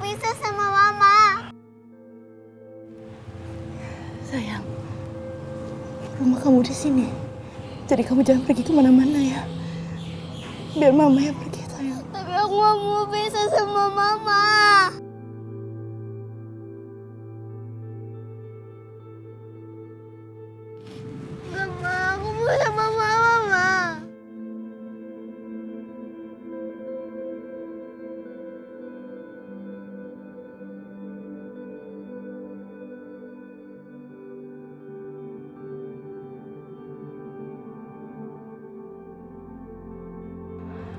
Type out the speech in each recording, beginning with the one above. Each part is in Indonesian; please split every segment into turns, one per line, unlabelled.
pisah sama Mama.
Sayang, rumah kamu di sini. Jadi kamu jangan pergi kemana-mana ya. Biar Mama yang pergi, sayang.
Tapi aku gak mau pisah sama Mama. Gak mau, aku mau sama Mama.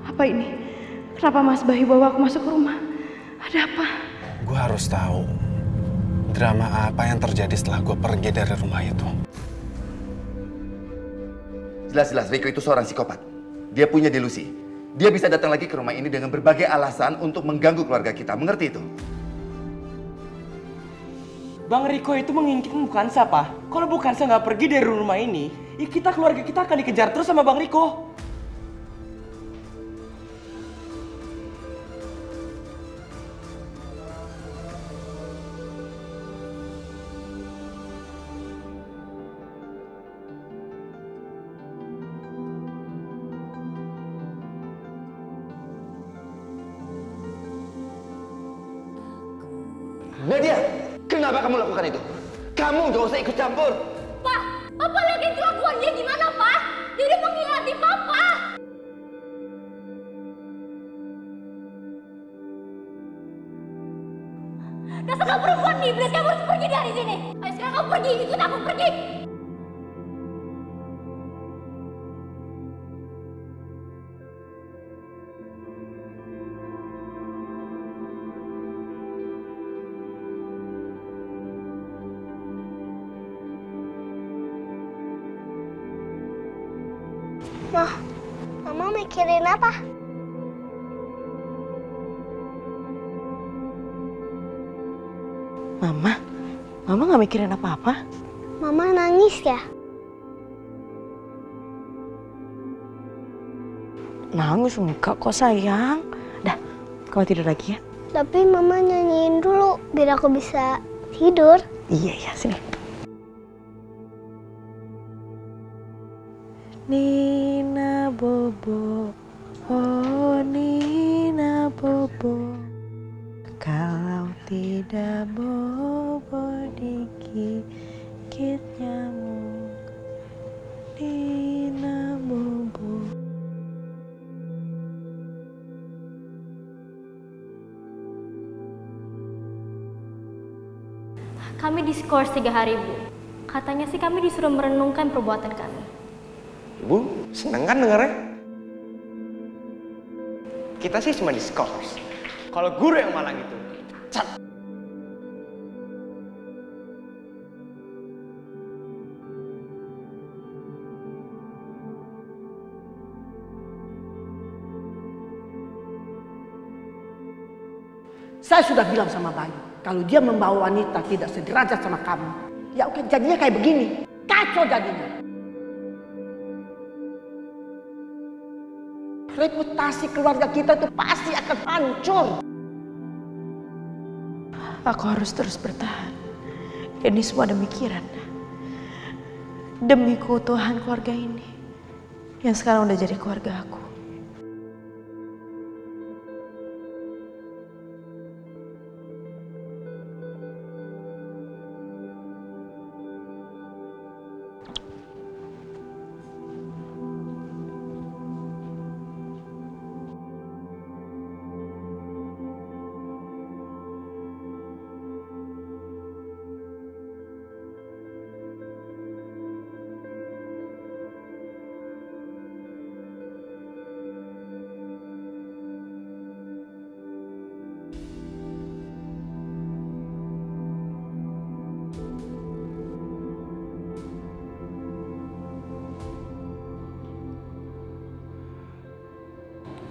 Apa ini? Kenapa Mas Bayu bawa aku masuk ke rumah? Ada apa?
Gue harus tahu drama apa yang terjadi setelah gue pergi dari rumah itu.
Jelas-jelas Riko itu seorang psikopat. Dia punya delusi. Dia bisa datang lagi ke rumah ini dengan berbagai alasan untuk mengganggu keluarga kita. Mengerti itu?
Bang Riko itu menginginkan bukan siapa? Kalau bukan saya nggak pergi dari rumah ini, ya kita keluarga kita akan dikejar terus sama Bang Riko.
Nadia, kenapa kamu lakukan itu? Kamu gak usah ikut campur.
Pak, Papa lihat kelakuan dia gimana, Pak? Dia udah mengkhianati Papa. Dasar kamu perempuan iblis, kamu harus pergi dari sini. Ayo sekarang kamu pergi, ikut aku pergi. Mama mikirin apa?
Mama nggak mikirin apa-apa.
Mama nangis ya?
Nangis enggak kok sayang. Dah, kamu tidur lagi ya.
Tapi Mama nyanyiin dulu biar aku bisa tidur.
Iya, sini. Nina Bobo, oh Nina Bobo, kalau tidak bobo digigit nyamuk. Nina Bobo.
Kami diskors 3 hari, Bu. Katanya sih kami disuruh merenungkan perbuatan kami.
Bu, seneng kan dengarnya? Kita sih cuma diskors. Kalau guru yang malang itu, cat.
Saya sudah bilang sama Bayu, kalau dia membawa wanita tidak sederajat sama kamu, ya oke jadinya kayak begini. Kacau jadinya. Reputasi keluarga kita itu pasti akan hancur.
Aku harus terus bertahan. Ini semua demi Kiran. Demi keutuhan keluarga ini. Yang sekarang udah jadi keluarga aku.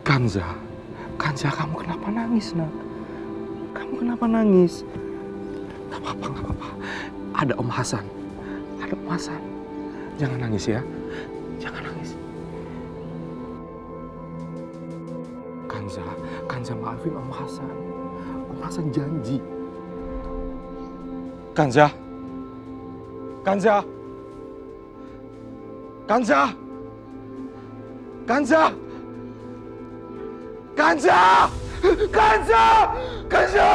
Kanza, kamu kenapa nangis, nak? Kamu kenapa nangis? Gak apa-apa. Ada Om Hasan. Jangan nangis ya. Jangan nangis. Kanza maafin Om Hasan. Om Hasan janji. Kanza. Kanza. Kanza. Kanza. Kanza. Kanza. Kanza.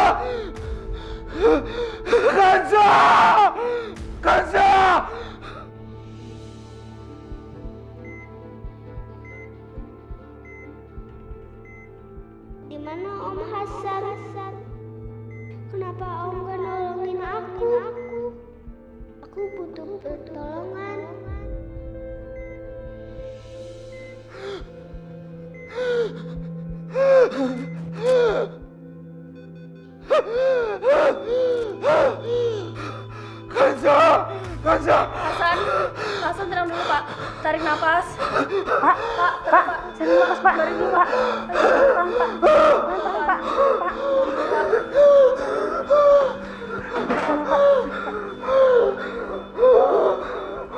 Kanza. Kanza.
Di mana Om Hasan? Kenapa Om gak nolongin aku? Aku butuh pertolongan.
Kanza. Kanza.
Hasan tenang dulu Pak, tarik nafas.
Pak, cari nafas Pak. Tarik dulu Pak. Pelan Pak.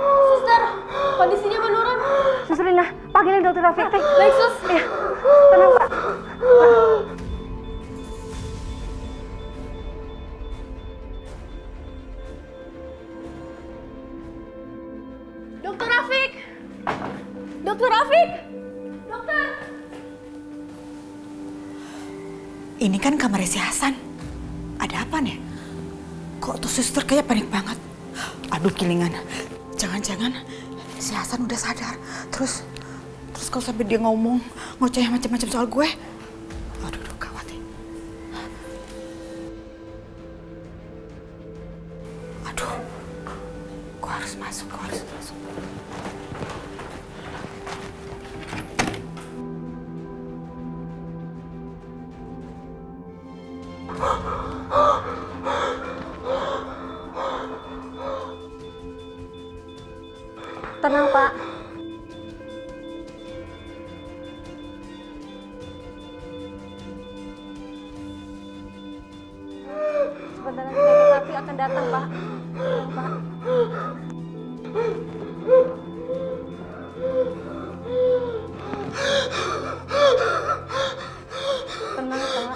Suster, kondisinya menurun.
Suster Lina, panggilin Dokter Rafiq.
Baik Sus.
Iya, tenang Pak.
Dokter Rafiq. Dokter Rafiq. Dokter.
Ini kan kamarnya si Hasan. Ada apa nih? Kok tuh suster kayak panik banget? Aduh kilingan. Jangan-jangan si Hasan udah sadar. Terus kalau sampai dia ngomong ngoceh macam-macam soal gue. Aduh gawat nih. Aduh. Gue harus masuk.
Tenang Pak. Sebentar lagi Dokter Rafiq akan datang Pak. Tenang Pak. Tenang Pak.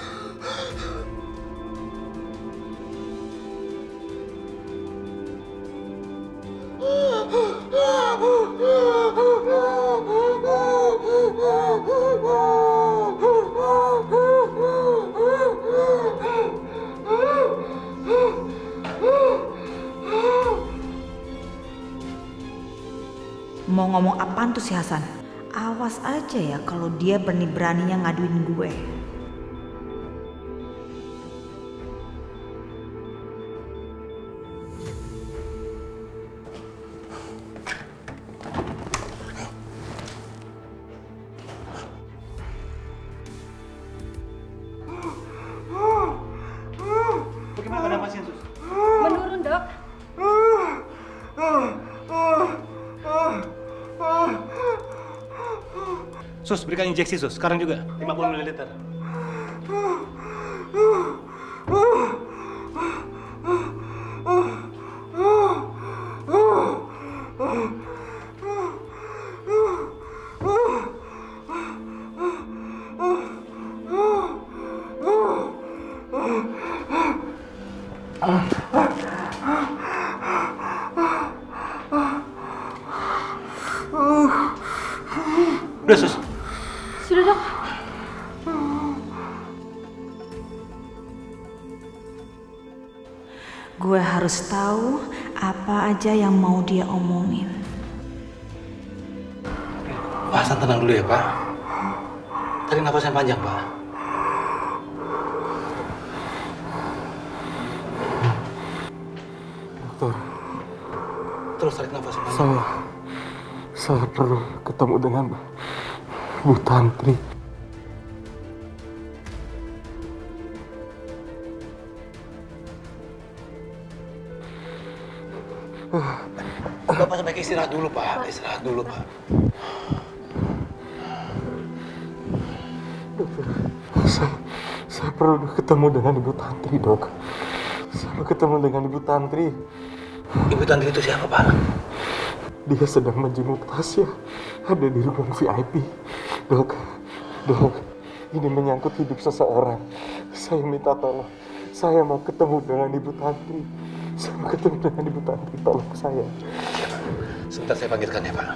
Mau ngomong apaan tuh si Hasan? Awas aja ya kalau dia berani-beraninya ngaduin gue.
Bagaimana keadaan pasien, Sus?
Menurun, Dok.
Sus, berikan injeksi, Sus. Sekarang juga. 50 ml. Udah, Sus.
Sudah, Dok.
Gue harus tahu apa aja yang mau dia omongin.
Pak Hasan tenang dulu ya, Pak. Tarik nafas yang panjang, Pak.
Dokter,
Terus tarik nafas yang panjang.
saya perlu ketemu dengan Bu Tantri.
Bapak sebaiknya istirahat dulu, Pak. Istirahat dulu, Pak.
Dokter, saya perlu ketemu dengan Ibu Tantri, Dok. Saya mau ketemu dengan Ibu Tantri.
Ibu Tantri itu siapa, Pak?
Dia sedang menjenguk Tasya. Ada di ruang VIP. Dok, ini menyangkut hidup seseorang. Saya minta tolong. Saya mau ketemu dengan Ibu Tantri. Saya mau ketemu dengan Ibu Tantri. Tolong saya.
Sebentar saya panggilkan ya, Pak.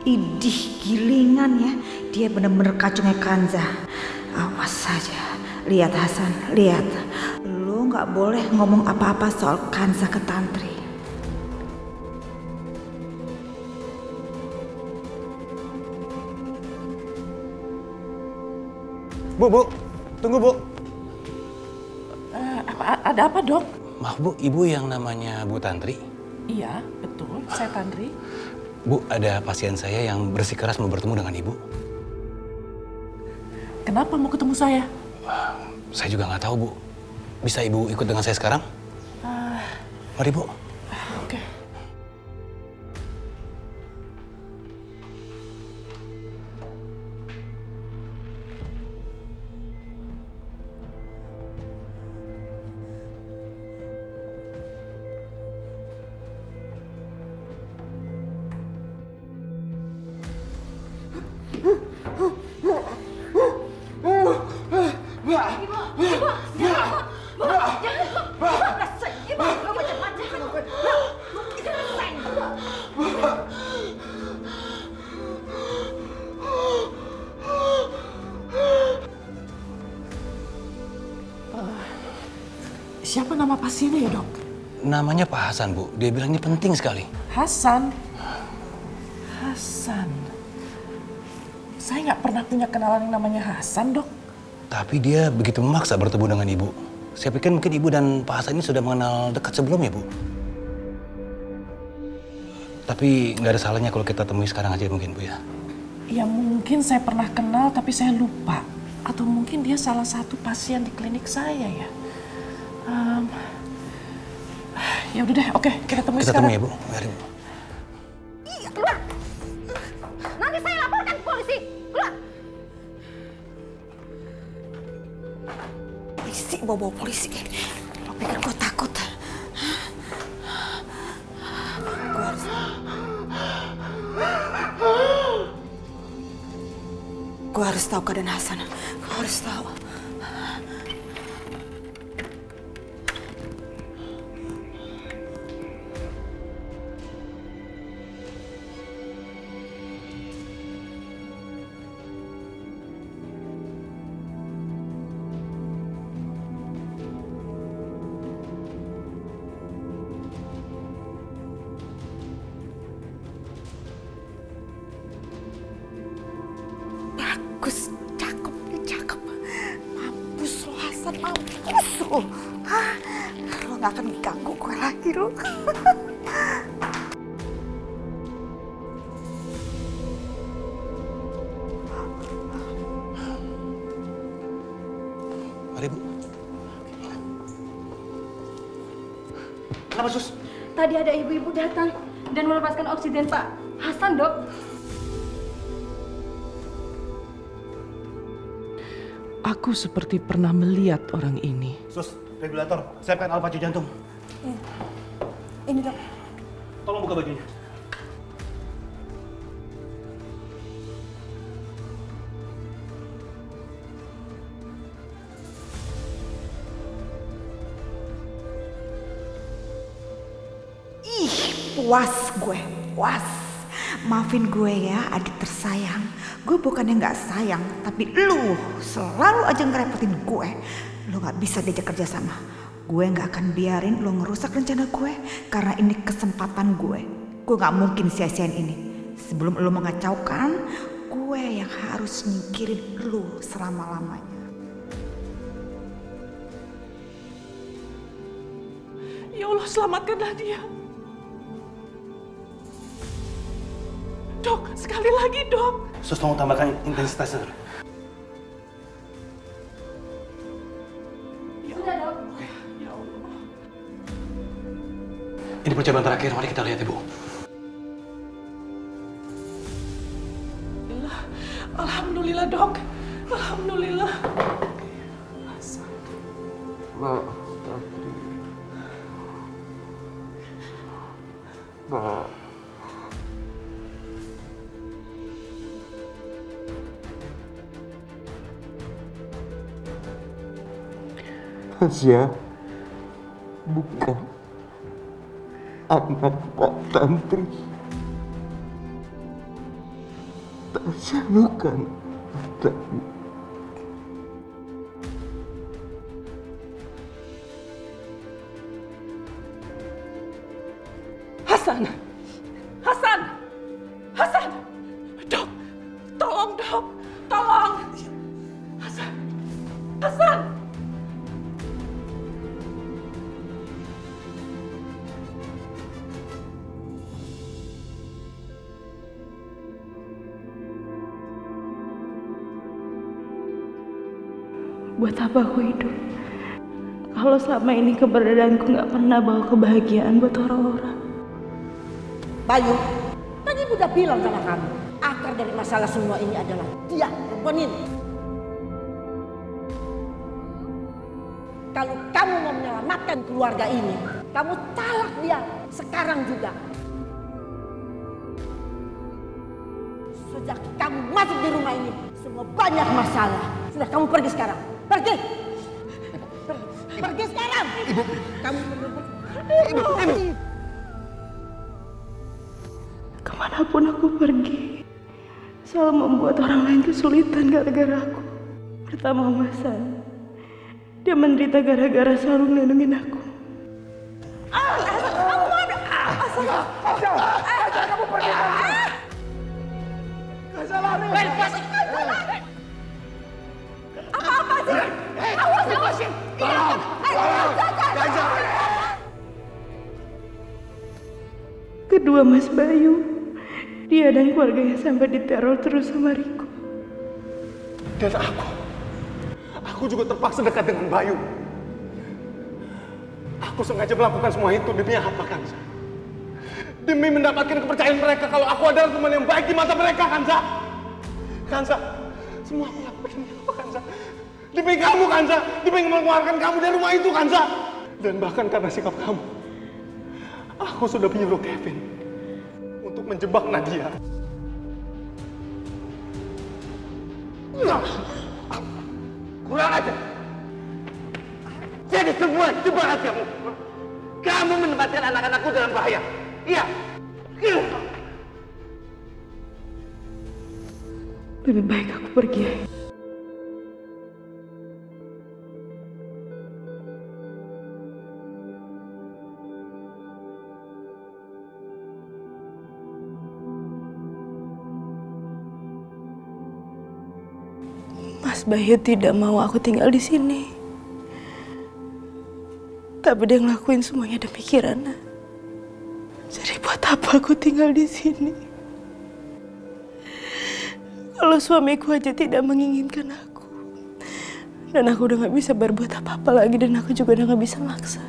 Idih, gilingan ya. Dia bener-bener kacungnya Kanza. Awas saja. Lihat Hasan, lihat. Lo nggak boleh ngomong apa-apa soal Kanza ke Tantri.
Bu, tunggu Bu.
Ada apa, Dok?
Maaf Bu, Ibu yang namanya Bu Tantri?
Iya, betul. Saya Tantri.
Bu, ada pasien saya yang bersikeras mau bertemu dengan Ibu.
Kenapa mau ketemu saya?
Saya juga nggak tahu Bu. Bisa Ibu ikut dengan saya sekarang? Mari Bu.
Oke. Siapa nama pasiennya ya, Dok?
Namanya Pak Hasan Bu. Dia bilang ini penting sekali.
Hasan. Saya nggak pernah punya kenalan yang namanya Hasan, Dok.
Tapi dia begitu memaksa bertemu dengan Ibu. Saya pikir mungkin Ibu dan Pak Hasan ini sudah mengenal dekat sebelumnya Bu. Tapi nggak ada salahnya kalau kita temui sekarang aja mungkin Bu ya.
Ya mungkin saya pernah kenal tapi saya lupa. Atau mungkin dia salah satu pasien di klinik saya ya. Ya udah deh, oke, kita temui
Kita
sekarang.
temui ya Bu. Mari Bu.
Iya, keluar. Nanti saya laporkan ke polisi. Keluar.
Polisi, bawa polisi. Lo pikir gue takut? Gue harus tahu keadaan Hasan. Gue harus tahu. Bagus, cakep. Mampus lo Hasan, mampus lo. Hah? Lo gak akan ganggu gue lagi lo.
Mari Bu.
Kenapa Sus?
Tadi ada ibu-ibu datang dan melepaskan oksigen Pak Hasan, Dok.
Aku seperti pernah melihat orang ini.
Sus, regulator, siapkan alat pacu jantung.
Iya. Ini Dok.
Tolong buka bajunya.
Ih, puas gue, puas. Maafin gue ya, adik tersayang. Gue bukannya nggak sayang, tapi lu selalu aja ngerepotin gue. Lu nggak bisa diajak kerja sama. Gue nggak akan biarin lu ngerusak rencana gue, karena ini kesempatan gue. Gue nggak mungkin sia-siain ini. Sebelum lu mengacaukan, gue yang harus nyingkirin lu selama-lamanya.
Ya Allah, selamatkanlah dia. Dok, sekali lagi, Dok.
Sus, tolong tambahkan intensitasnya.
Sudah, Dok.
Ya Allah.
Ini percobaan terakhir, mari kita lihat Ibu.
Alhamdulillah, Dok. Alhamdulillah.
Mbak Tantri. Mbak. Tasya bukan anak Pak Tantri. Tasya bukan anakmu.
Hasan! Hasan! Hasan! Dok! Tolong, Dok! Tolong! Hasan! Hasan!
Buat apa aku hidup? Kalau selama ini keberadaanku nggak pernah bawa kebahagiaan buat orang-orang.
Bayu, tadi Ibu udah bilang sama kamu, akar dari masalah semua ini adalah dia, perempuan ini. Kalau kamu mau menyelamatkan keluarga ini, kamu talak dia sekarang juga. Sejak kamu masuk di rumah ini, semua banyak masalah. Sudah, kamu pergi sekarang. Pergi! Pergi sekarang!
Ibu!
Kamu
Ibu!
Kemanapun aku pergi, selalu membuat orang lain kesulitan gara-gara aku. Pertama Hasan, dia menderita gara-gara selalu melindungi aku.
Kamu pergi!
Apa-apa sih? Awas, awas!
Kedua Mas Bayu, dia dan keluarganya sampai diteror terus sama Riko.
Dan aku juga terpaksa dekat dengan Bayu. Aku sengaja melakukan semua itu demi apa, Kanza? Demi mendapatkan kepercayaan mereka kalau aku adalah teman yang baik di mata mereka, Kanza. Kanza, semua aku lakukan demi apa, Kanza? Demi kamu, Kanza. Demi mengeluarkan kamu dari rumah itu, Kanza. Dan bahkan karena sikap kamu, aku sudah menyuruh Kevin untuk menjebak Nadia.
Kurang ajar. Jadi semua jebakan kamu. Kamu menempatkan anak-anakku dalam bahaya. Iya.
Lebih baik aku pergi. Mas Bayu tidak mau aku tinggal di sini. Tapi dia ngelakuin semuanya demi Kirana. Jadi buat apa aku tinggal di sini? Kalau suamiku aja tidak menginginkan aku. Dan aku udah gak bisa berbuat apa-apa lagi. Dan aku juga udah gak bisa maksa.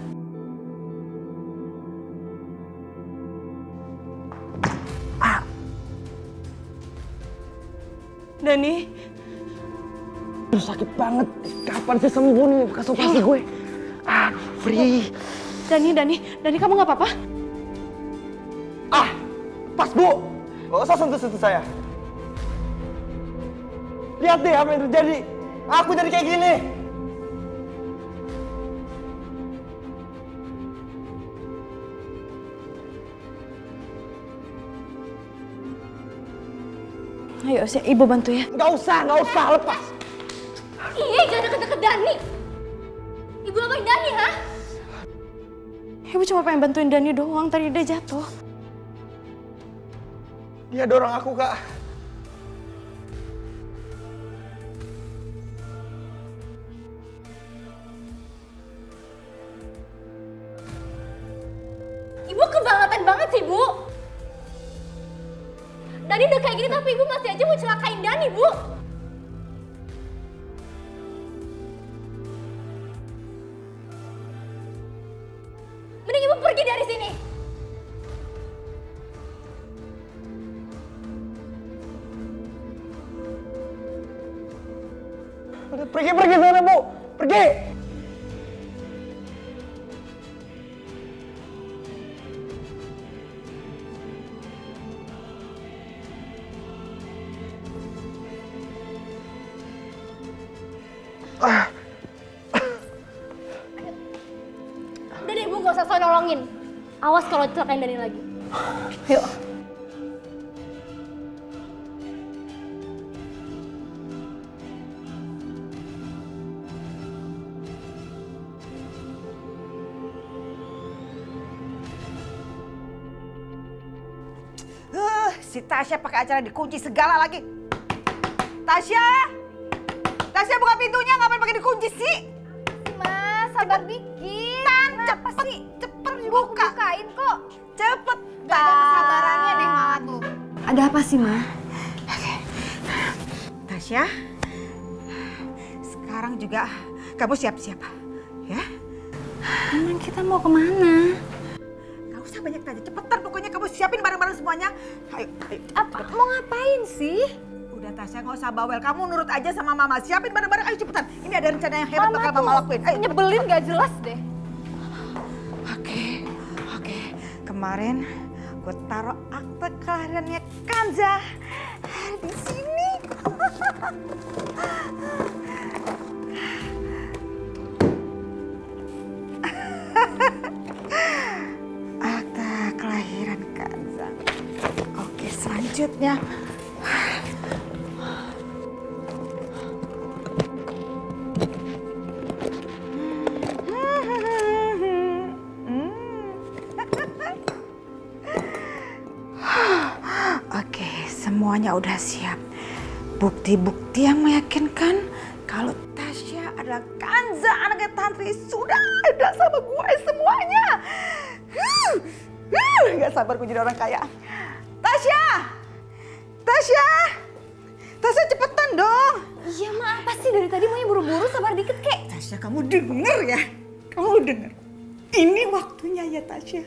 Dani.
Aduh, sakit banget. Kapan sih sembuh nih bekas operasi gue? Aduh, Free.
Dani, kamu gak apa-apa?
Pas, Bu. Gak usah sentuh-sentuh saya. Lihat deh apa yang terjadi. Aku jadi kayak gini.
Ayo, Ibu bantu ya.
Gak usah, lepas.
Iya, jangan deket-deket Dani. Ibu ngapain Dani, ha?
Ibu cuma pengen bantuin Dani doang, tadi dia jatuh.
Dia dorong aku, Kak.
Ibu kebangetan banget sih, Bu. Dani udah kayak gini tapi Ibu masih aja mau celakain Dani, Bu. Mending Ibu pergi dari sini.
Pergi sana, Bu. Pergi.
Awas kalau celakain Dani lagi. Yuk.
Si Tasya pakai acara dikunci segala lagi. Tasya! Tasya buka pintunya, ngapain pakai dikunci sih?
Mas, sabar dikit.
Cepet buka.
Bukain kok.
Cepet.
Gak ada kesabarannya deh Mama tuh.
Ada apa sih, Ma?
Tasya, sekarang juga kamu siap-siap, ya?
Emang kita mau kemana?
Gak usah banyak tanya, cepetan pokoknya kamu siapin barang-barang semuanya. Ayo, ayo.
Apa? Mau ngapain sih?
Udah Tasya, gak usah bawel, kamu nurut aja sama Mama. Siapin barang-barang, ayo cepetan. Ini ada rencana yang hebat bakal Mama lakuin. Ayo,
nyebelin gak jelas deh.
Oke. Kemarin gue taruh akte kelahirannya Kanza di sini. Akte kelahiran Kanza. Oke, selanjutnya. Oke, semuanya udah siap. Bukti-bukti yang meyakinkan kalau Tasya adalah Kanza, anaknya Tantri, sudah ada sama gue semuanya. Gak sabar gue jadi orang kaya. Tasya! Tasya cepetan dong.
Iya Ma, apa sih dari tadi maunya buru-buru, sabar dikit kek.
Tasya, kamu denger ya? Kamu denger. Ini waktunya ya Tasya.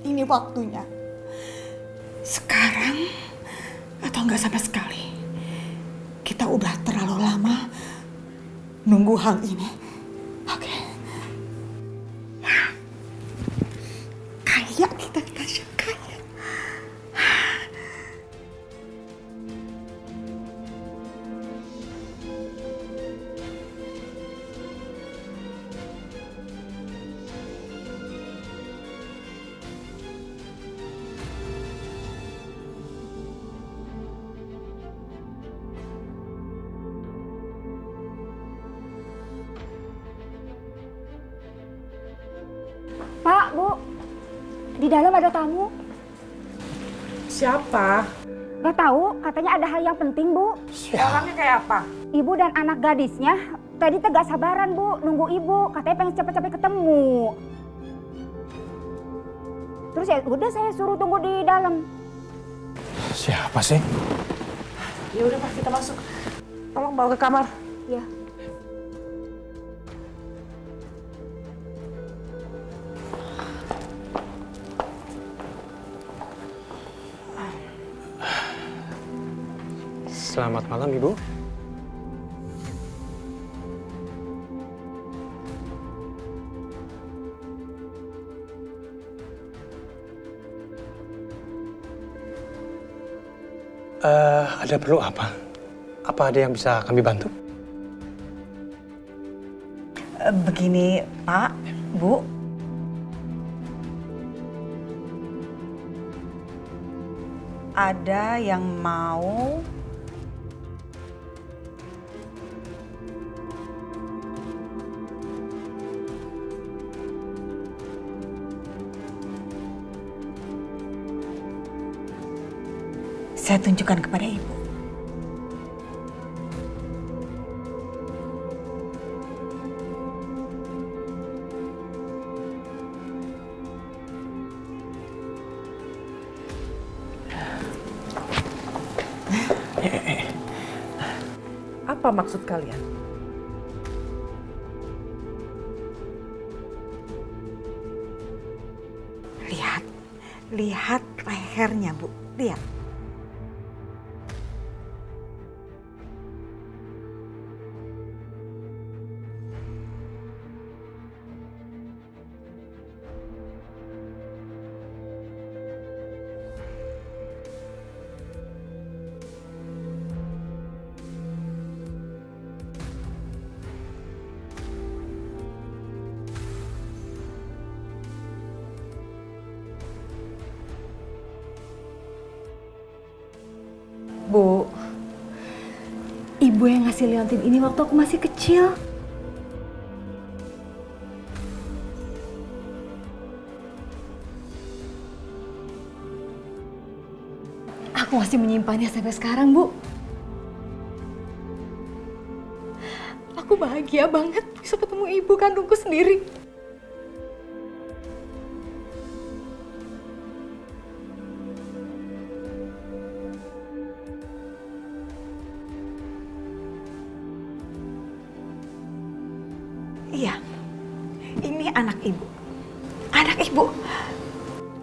Ini waktunya. Sekarang atau enggak sama sekali. Kita udah terlalu lama nunggu hal ini. Oke. Kaya kita, Tasya, kaya.
Pak, Bu, di dalam ada tamu.
Siapa?
Gak tahu, katanya ada hal yang penting, Bu.
Orangnya kayak apa?
Ibu dan anak gadisnya tadi gak sabaran, Bu, nunggu Ibu. Katanya pengen cepet-cepet ketemu. Terus ya udah saya suruh tunggu di dalam.
Siapa sih?
Ya udah Pak, kita masuk. Tolong bawa ke kamar.
Ya.
Selamat malam, Ibu. Ada perlu apa? Apa ada yang bisa kami bantu?
Begini, Pak, Bu. Ada yang mau saya tunjukkan kepada Ibu.
Apa maksud kalian?
Lihat lehernya, Bu. Lihat.
Bu, ibu yang ngasih liontin ini waktu aku masih kecil. Aku masih menyimpannya sampai sekarang, Bu. Aku bahagia banget bisa ketemu ibu kandungku sendiri.
Iya, ini anak ibu. Anak ibu.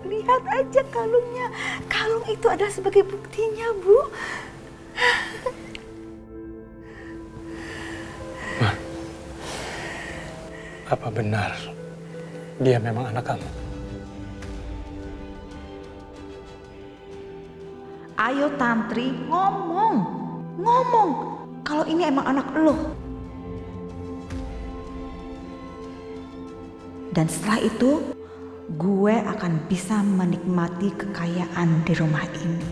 Lihat aja kalungnya. Kalung itu adalah sebagai buktinya, Bu.
Ma, apa benar dia memang anak kamu?
Ayo Tantri, ngomong. Ngomong. Kalau ini emang anak lo. Dan setelah itu, gue akan bisa menikmati kekayaan di rumah ini.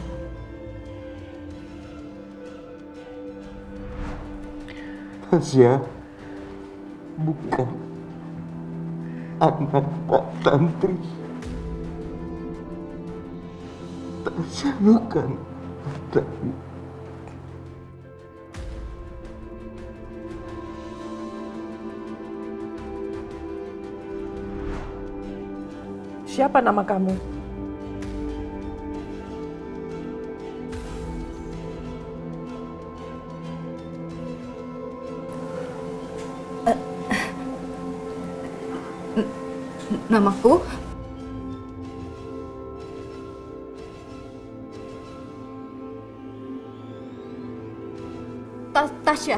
Tasya bukan anak Pak Tantri. Tasya bukan anak.
Siapa nama kamu?
Namaku? Tasya.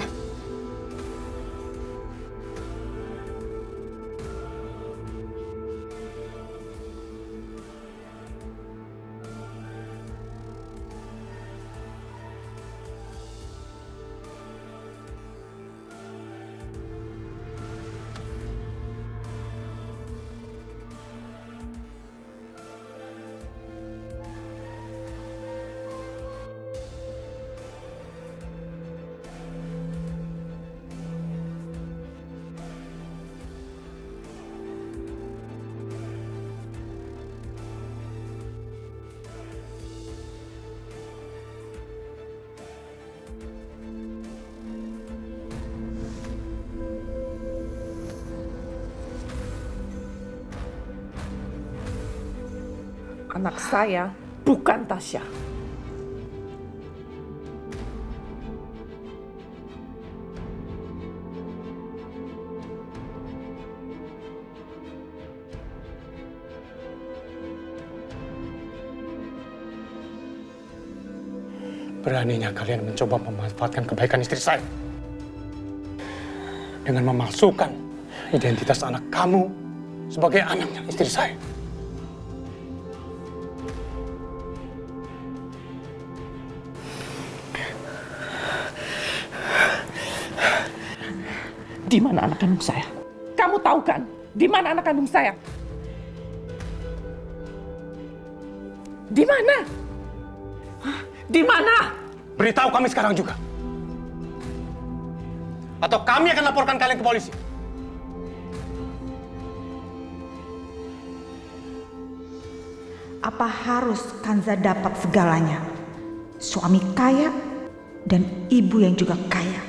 Anak saya bukan Tasya.
Beraninya kalian mencoba memanfaatkan kebaikan istri saya dengan memalsukan identitas anak kamu sebagai anaknya istri saya.
Di mana anak kandung saya? Kamu tahu kan? Di mana anak kandung saya? Di mana? Di mana?
Beritahu kami sekarang juga. Atau kami akan laporkan kalian ke polisi.
Apa harus Kanza dapat segalanya? Suami kaya dan ibu yang juga kaya.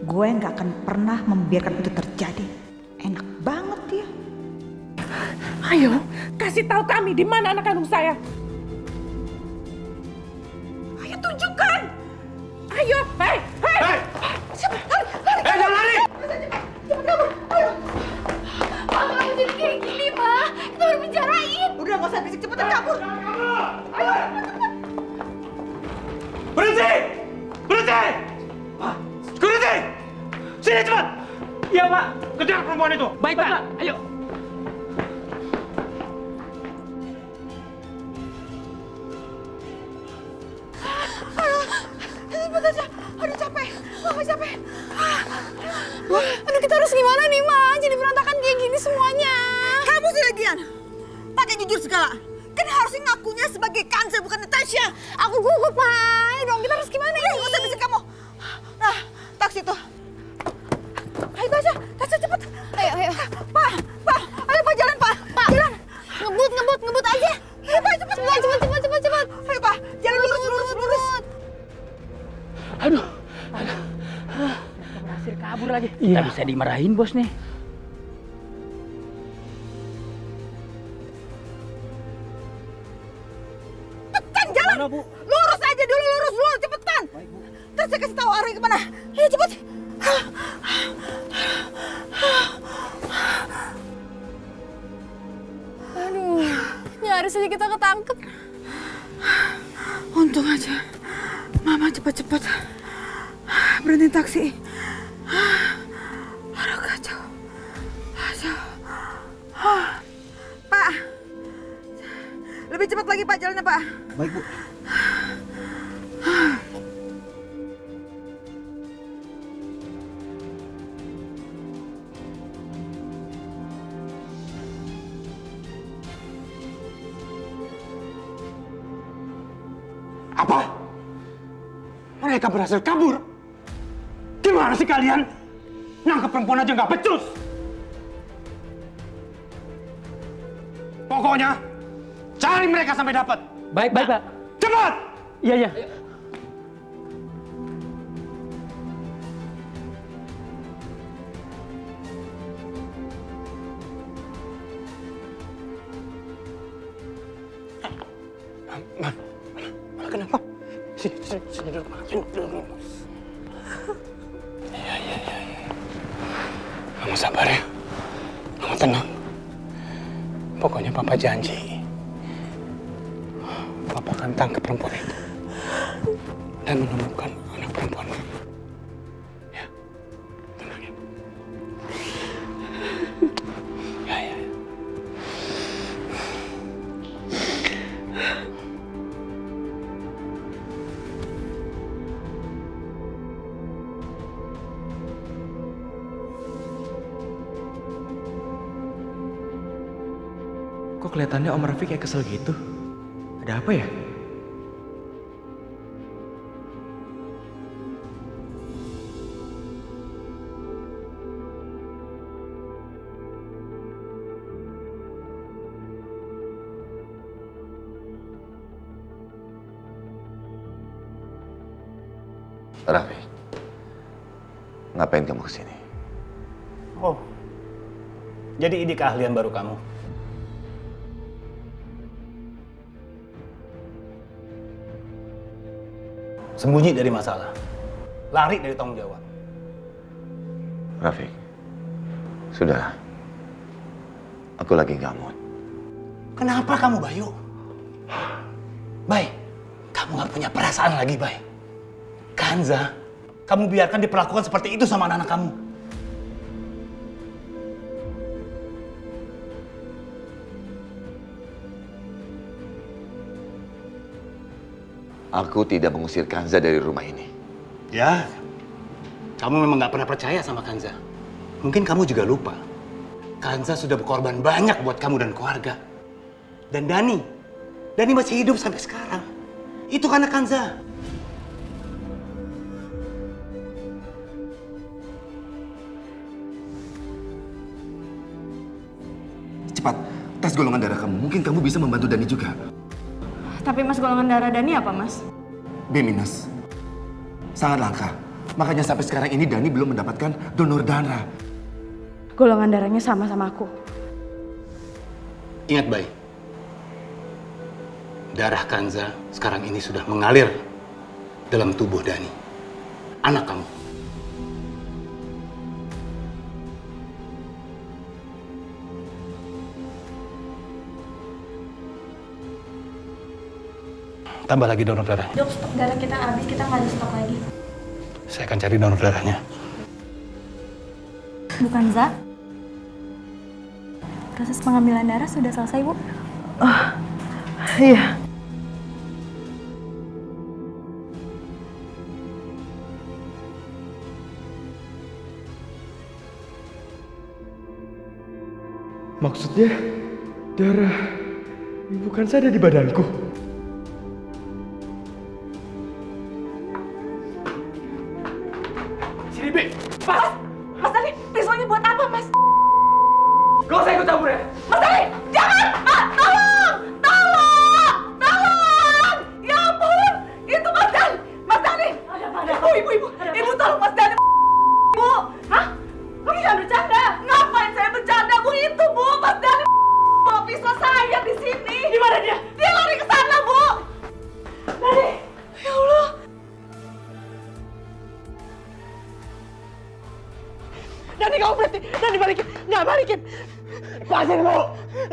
Gue gak akan pernah membiarkan itu terjadi. Enak banget ya.
Ayo, kasih tahu kami di mana anak kandung saya. Ayo tunjukkan. Ayo, hei.
Jangan lari.
Cepat kabur, ayo. Mama jadi kayak gini, Ma. Kita udah penjarain.
Udah gak usah bisik, cepetan kabur.
Ayo, cepat.
Berhenti! Berhenti! Security! Sini cepat! Iya, Pak. Kejar perempuan itu.
Baik, Pak. Ayo.
Aduh capek, Mama capek. Aduh kita harus gimana nih, Ma? Jadi berantakan kayak gini semuanya. Kamu sih lagian, pakai jujur segala. Kan harus sih ngakunya sebagai Kanza bukan Natasha?
Aku gugup, Pak. Ayo dong, kita harus gimana ini?
Nggak usah bisik kamu. Nah, taksi tuh. Ayo Tasha, Tasha cepet.
Ayo.
Pak, ayo Pak jalan Pak. Jalan.
Ngebut aja.
Ayo Pak, cepet. Ayo Pak, jalan lurus.
Aduh. Berhasil kabur lagi. Iya. Kita bisa dimarahin bos nih.
Cepetan jalan.
Mana, Bu?
Lurus aja dulu, cepetan. Baik, Bu. Terus saya kasih tahu arahnya kemana. Ayo cepet.
Aduh, nyaris aja kita ketangkep.
Untung aja Mama cepat-cepat berhenti taksi. Aduh kacau. Pak, lebih cepat lagi Pak jalannya Pak.
Baik Bu.
Apa? Mereka berhasil kabur? Gimana sih kalian? Nangkep perempuan aja nggak becus. Pokoknya cari mereka sampai dapat.
Baik, Pak.
Cepat!
Iya.
Kenapa? Sini dulu. Iya. Kamu sabar ya. Kamu tenang. Pokoknya Papa janji. Papa akan tangkap perempuan itu. Dan menemukan anak perempuan kamu. Ya. Tenang ya. Ya.
Kok kelihatannya Om Rafiq kayak kesel gitu? Ada apa ya?
Rafiq, ngapain kamu kesini?
Oh, jadi ini keahlian baru kamu? Sembunyi dari masalah, lari dari tanggung jawab.
Rafiq, sudah. Aku lagi nggak mood.
Kenapa kamu, Bayu? Bay, kamu nggak punya perasaan lagi, Bay. Kanza, kamu biarkan diperlakukan seperti itu sama anak-anak kamu.
Aku tidak mengusir Kanza dari rumah ini.
Ya, kamu memang nggak pernah percaya sama Kanza. Mungkin kamu juga lupa. Kanza sudah berkorban banyak buat kamu dan keluarga. Dan Dani masih hidup sampai sekarang. Itu karena Kanza.
Cepat, tes golongan darah kamu. Mungkin kamu bisa membantu Dani juga.
Tapi Mas, golongan darah Dani apa, Mas?
B-. Sangat langka. Makanya sampai sekarang ini Dani belum mendapatkan donor darah.
Golongan darahnya sama aku.
Ingat baik, darah Kanza sekarang ini sudah mengalir dalam tubuh Dani, anak kamu. Tambah lagi donor darah.
Dok, stok darah kita habis, kita nggak ada stok lagi.
Saya akan cari donor darahnya.
Bukan, Za? Proses pengambilan darah sudah selesai, Bu.
Oh, iya.
Maksudnya darah
Ibu Kansa ada di badanku.
Sini, Bi. Mas! Mas Dani, pisaunya buat apa, Mas? Gak usah ikut campur ya. Mas Dani, jangan! Mas, tolong! Tolong! Tolong! Ya ampun! Itu Mas Dani! Mas Dani! Ibu! Ibu tolong Mas Dani! Bu! Hah? Kamu jangan bercanda! Ngapain saya bercanda, Bu? Itu, Bu! Mas Dani bawa pisau saya di sini! Di mana dia? Dia lari ke sana, Bu! Dani! Ya Allah! Dani, kamu berhenti! Dani, balikin! Nggak, balikin! Lepasin, Bu!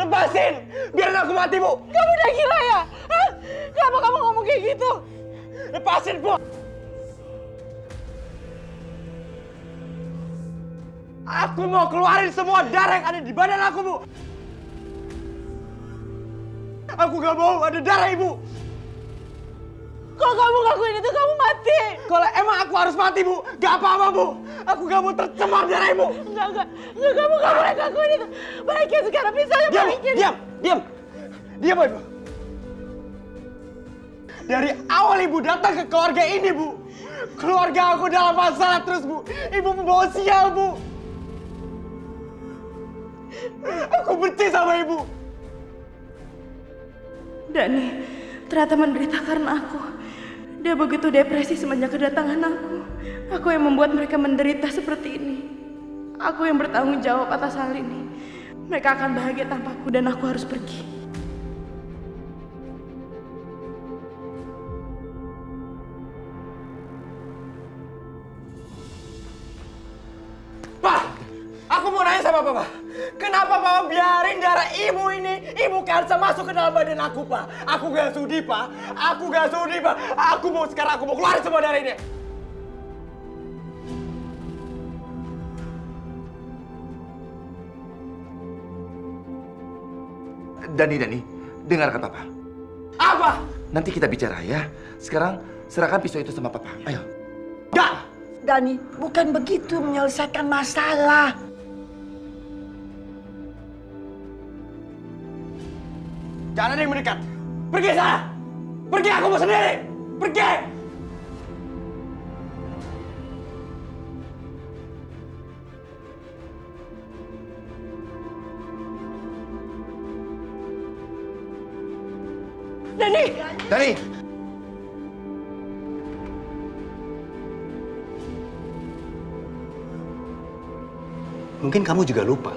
Lepasin! Biarin aku mati, Bu! Kamu udah gila ya? Hah? Kenapa kamu ngomong kayak gitu? Lepasin, Bu! Aku mau keluarin semua darah yang ada di badan aku, Bu! Aku gak mau ada darah Ibu! Kalau kamu ngakuin itu, kamu mati! Kalau emang aku harus mati, Bu, gak apa-apa, Bu! Aku gak mau tercemar darah Ibu! Enggak, kamu gak boleh ngakuin itu! Balikin sekarang, pisaunya balikin! Diam, Ibu! Dari awal Ibu datang ke keluarga ini, Bu! Keluarga aku dalam masalah terus, Bu! Ibu membawa sial, Bu! Aku benci sama Ibu!
Dani ternyata menderita karena aku. Dia begitu depresi semenjak kedatangan aku. Aku yang membuat mereka menderita seperti ini. Aku yang bertanggung jawab atas hal ini. Mereka akan bahagia tanpaku dan aku harus pergi.
Pak! Aku mau nanya sama Papa. Kenapa Papa biarin darah Ibu ini, Ibu Kansa masuk ke dalam badan aku, Pak? Aku gak sudi, Pak. Aku gak sudi, Pak. Aku mau keluarin semua darah ini.
Dani, dengarkan Papa.
Apa?
Nanti kita bicara ya. Sekarang serahkan pisau itu sama Papa. Ayo.
Enggak! Dani, bukan begitu menyelesaikan masalah.
Jangan ada yang mendekat. Pergi sana. Pergi, aku mau sendiri. Pergi.
Dani!
Mungkin kamu juga lupa.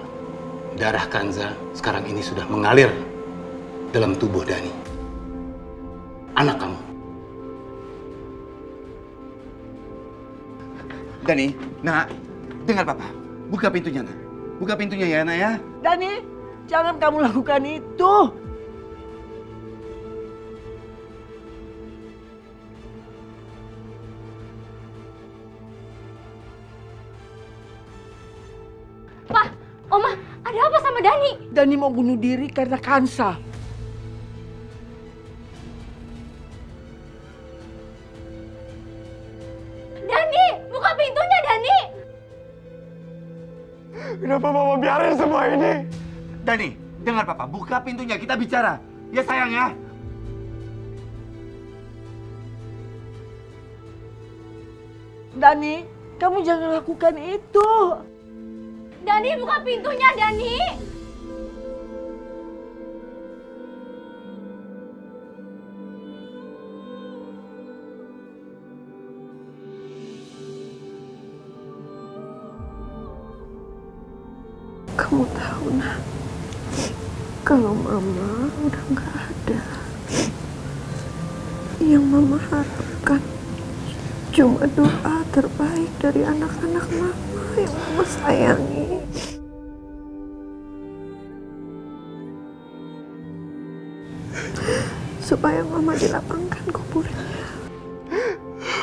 Darah Kanza sekarang ini sudah mengalir dalam tubuh Dani. Anak kamu.
Dani, nak, dengar Papa. Buka pintunya, nak. Buka pintunya ya, nak ya.
Dani, jangan kamu lakukan itu.
Pak, Oma, ada apa sama Dani?
Dani mau bunuh diri karena Kansa.
Dani, buka pintunya, Dani!
Kenapa Mama biarin semua ini?
Dani, dengar Papa. Buka pintunya, kita bicara. Ya sayang ya.
Dani, kamu jangan lakukan itu.
Dani, buka pintunya, Dani!
Kamu tahu, nak, kalau Mama udah nggak ada, yang Mama harapkan cuma doa terbaik dari anak-anak Mama yang Mama sayangi. Supaya Mama dilapangkan kuburnya.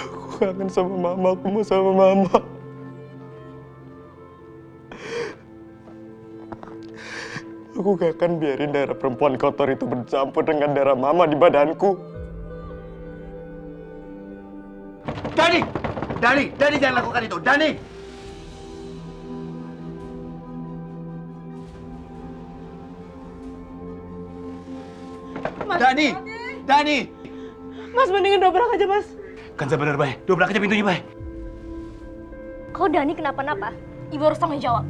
Aku kangen sama Mama, aku mau sama Mama. Aku gak akan biarin darah perempuan kotor itu bercampur dengan darah Mama di badanku.
Dani jangan lakukan itu. Dani! Dani! Dani!
Mas, mendingan dobrak aja, Mas.
Kanza bener, Bay. Dobrak aja pintunya, Bay.
Kalau Dani kenapa-napa, ibu harus tanggung jawab.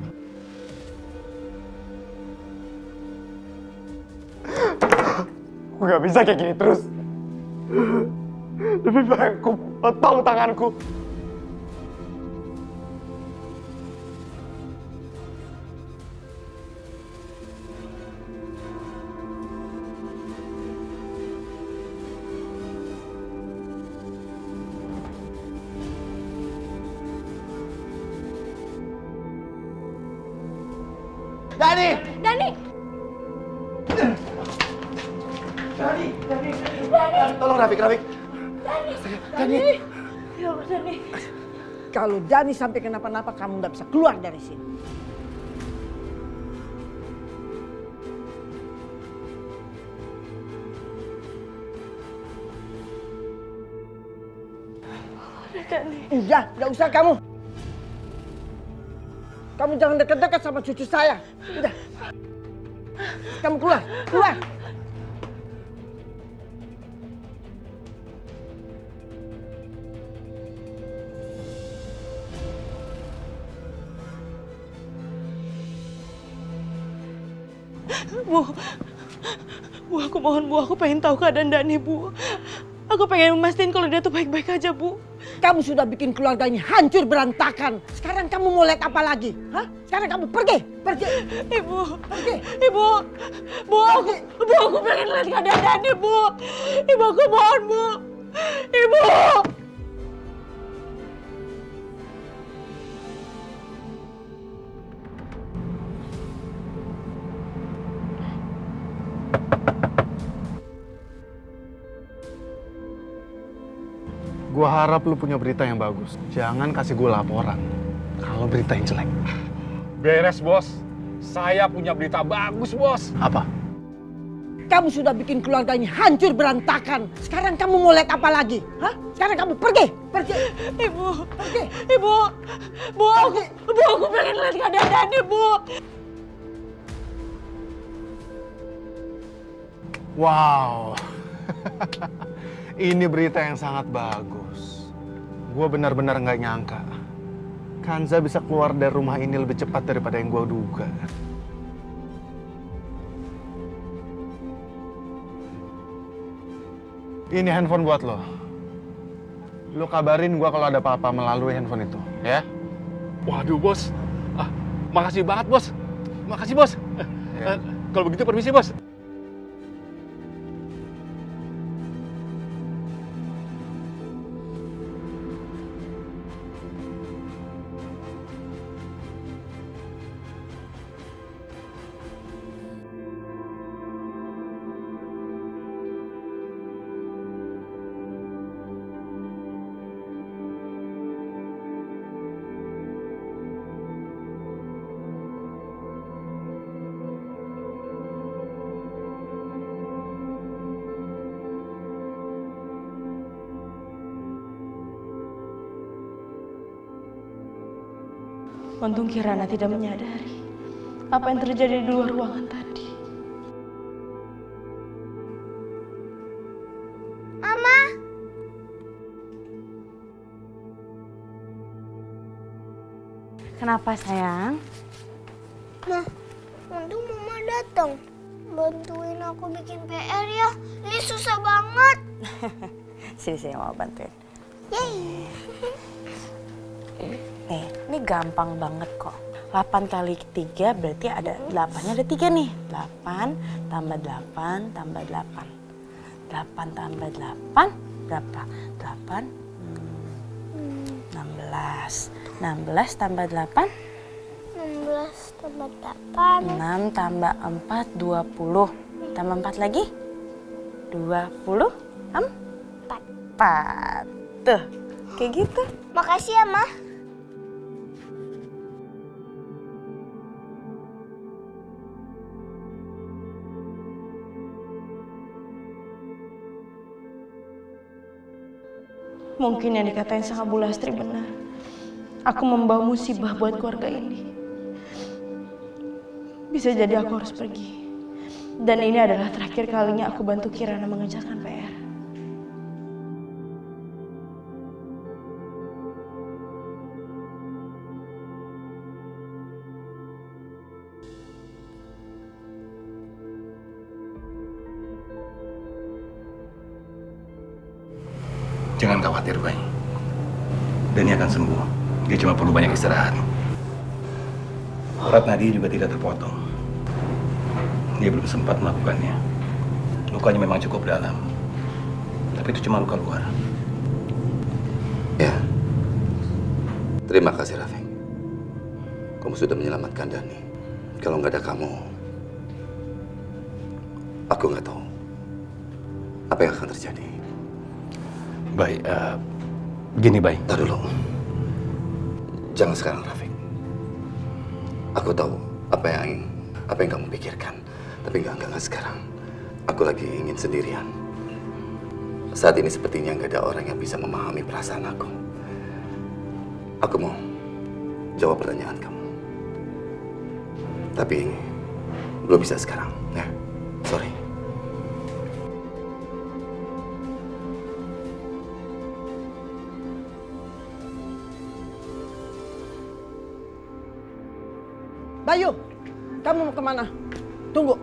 Gue gak bisa kayak gini terus. Lebih baik aku potong tanganku.
Dani!
Dani!
Dani! Tolong Rafiq.
Dani.
Ya Allah, Dani.
Kalau Dani sampai kenapa-napa, kamu nggak bisa keluar dari sini.
Dani.
Udah, nggak usah kamu. Kamu jangan dekat-dekat sama cucu saya. Udah. Kamu keluar.
Bu, aku mohon Bu, aku pengen tahu keadaan Dani, Bu. Aku pengen memastikan kalau dia tuh baik-baik aja, Bu.
Kamu sudah bikin keluarga ini hancur berantakan. Sekarang kamu mau lihat apa lagi? Hah? Sekarang kamu pergi.
Ibu,
pergi.
Ibu, aku pengen lihat keadaan Dani, Bu. Ibu, aku mohon, Bu. Ibu.
Gua harap lu punya berita yang bagus. Jangan kasih gue laporan kalau berita yang jelek.
Beres, Bos. Saya punya berita bagus, Bos.
Apa?
Kamu sudah bikin keluarga ini hancur berantakan. Sekarang kamu mau lihat apa lagi? Hah? Sekarang kamu pergi.
Ibu, aku pengen lihat keadaan Dani, Bu.
Wow. Ini berita yang sangat bagus. Gue benar-benar nggak nyangka Kanza bisa keluar dari rumah ini lebih cepat daripada yang gue duga. Ini handphone buat lo. Lo kabarin gue kalau ada apa-apa melalui handphone itu, ya?
Waduh, Bos. Makasih banget, Bos. Makasih, Bos. Kalau begitu permisi, Bos.
Untung Kirana tidak menyadari apa yang terjadi di luar ruangan tadi.
Mama.
Kenapa sayang?
Nah, untung Mama datang. Bantuin aku bikin PR ya. Ini susah banget.
Sini saya mau bantuin.
Yeay.
Nih, ini gampang banget kok. 8 kali 3 berarti ada 8-nya ada 3 nih. 8 tambah 8 tambah 8. 8 tambah 8 berapa? 8 16. 16 tambah 8?
16 tambah 8.
6 tambah 4 20. Tambah 4 lagi? 24. Tuh, kayak gitu.
Makasih ya, Ma.
Mungkin yang dikatain sama Bu Lastri benar. Aku membawa musibah buat keluarga ini. Bisa jadi aku harus pergi.
Dan ini adalah terakhir kalinya aku bantu Kirana mengerjakan PR.
Jangan khawatir, Bay. Dani akan sembuh. Dia cuma perlu banyak istirahat. Urat nadi juga tidak terpotong. Dia belum sempat melakukannya. Lukanya memang cukup dalam. Tapi itu cuma luka luar.
Ya. Terima kasih, Rafiq. Kamu sudah menyelamatkan Dani. Kalau nggak ada kamu, aku nggak tahu apa yang akan terjadi.
Baik, begini, Bay.
Tar dulu. Jangan sekarang, Rafiq. Aku tahu apa yang kamu pikirkan. Tapi enggak sekarang. Aku lagi ingin sendirian. Saat ini sepertinya nggak ada orang yang bisa memahami perasaan aku. Aku mau jawab pertanyaan kamu. Tapi belum bisa sekarang, ya. Sorry.
Bayu, kamu mau kemana? Tunggu.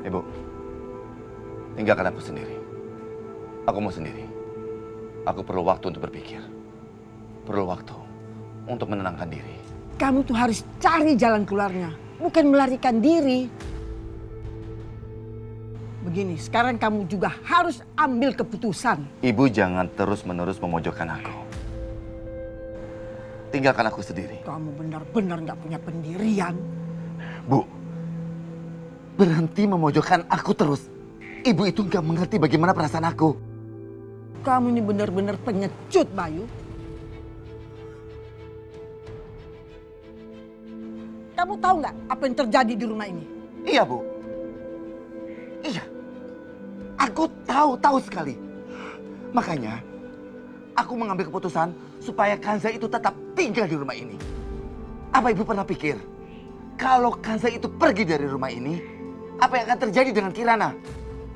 Ibu, tinggalkan aku sendiri. Aku mau sendiri. Aku perlu waktu untuk berpikir. Perlu waktu untuk menenangkan diri.
Kamu tuh harus cari jalan keluarnya, bukan melarikan diri. Begini, sekarang kamu juga harus ambil keputusan.
Ibu jangan terus-menerus memojokkan aku. Tinggalkan aku sendiri.
Kamu benar-benar nggak punya pendirian.
Bu, berhenti memojokkan aku terus. Ibu itu nggak mengerti bagaimana perasaan aku.
Kamu ini benar-benar pengecut, Bayu. Kamu tahu nggak apa yang terjadi di rumah ini?
Iya, Bu. Iya. Aku tahu sekali. Makanya, aku mengambil keputusan supaya Kanza itu tetap tinggal di rumah ini. Apa Ibu pernah pikir, kalau Kanza itu pergi dari rumah ini, apa yang akan terjadi dengan Kirana?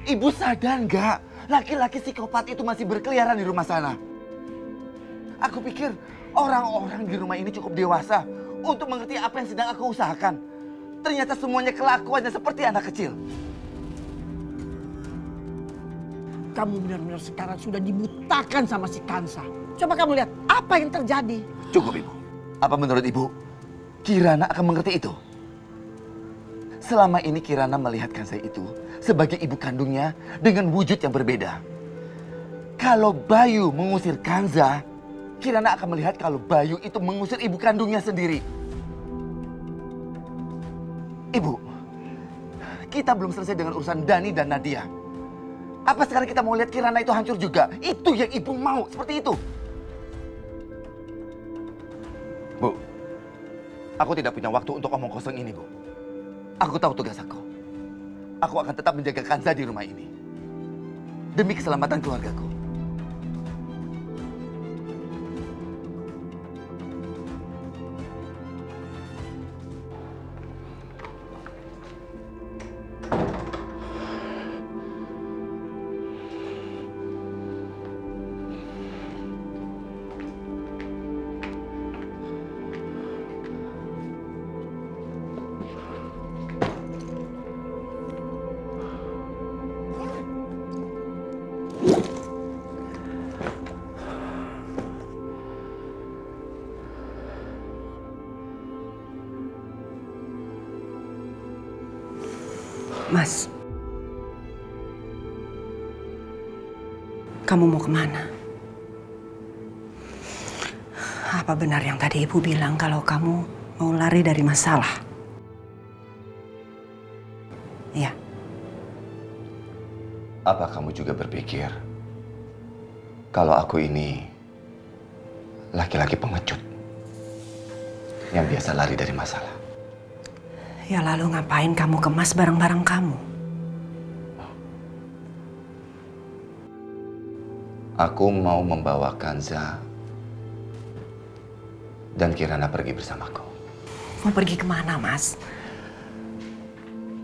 Ibu sadar nggak? Laki-laki psikopat itu masih berkeliaran di rumah sana. Aku pikir orang-orang di rumah ini cukup dewasa untuk mengerti apa yang sedang aku usahakan. Ternyata semuanya kelakuannya seperti anak kecil.
Kamu benar-benar sekarang sudah dibutakan sama si Kansa. Coba kamu lihat apa yang terjadi.
Cukup, Ibu. Apa menurut Ibu, Kirana akan mengerti itu? Selama ini Kirana melihat Kansa itu sebagai ibu kandungnya dengan wujud yang berbeda. Kalau Bayu mengusir Kanza, Kirana akan melihat kalau Bayu itu mengusir ibu kandungnya sendiri. Ibu, kita belum selesai dengan urusan Dani dan Nadia. Apa sekarang kita mau lihat Kirana itu hancur juga? Itu yang ibu mau, seperti itu. Bu, aku tidak punya waktu untuk omong kosong ini, Bu. Aku tahu tugas aku. Aku akan tetap menjaga Kanza di rumah ini. Demi keselamatan keluargaku.
Mas, kamu mau kemana? Apa benar yang tadi Ibu bilang kalau kamu mau lari dari masalah? Iya.
Apa kamu juga berpikir kalau aku ini laki-laki pengecut yang biasa lari dari masalah?
Ya lalu ngapain kamu kemas barang-barang kamu?
Aku mau membawa Kanza dan Kirana pergi bersamaku.
Mau pergi kemana, Mas?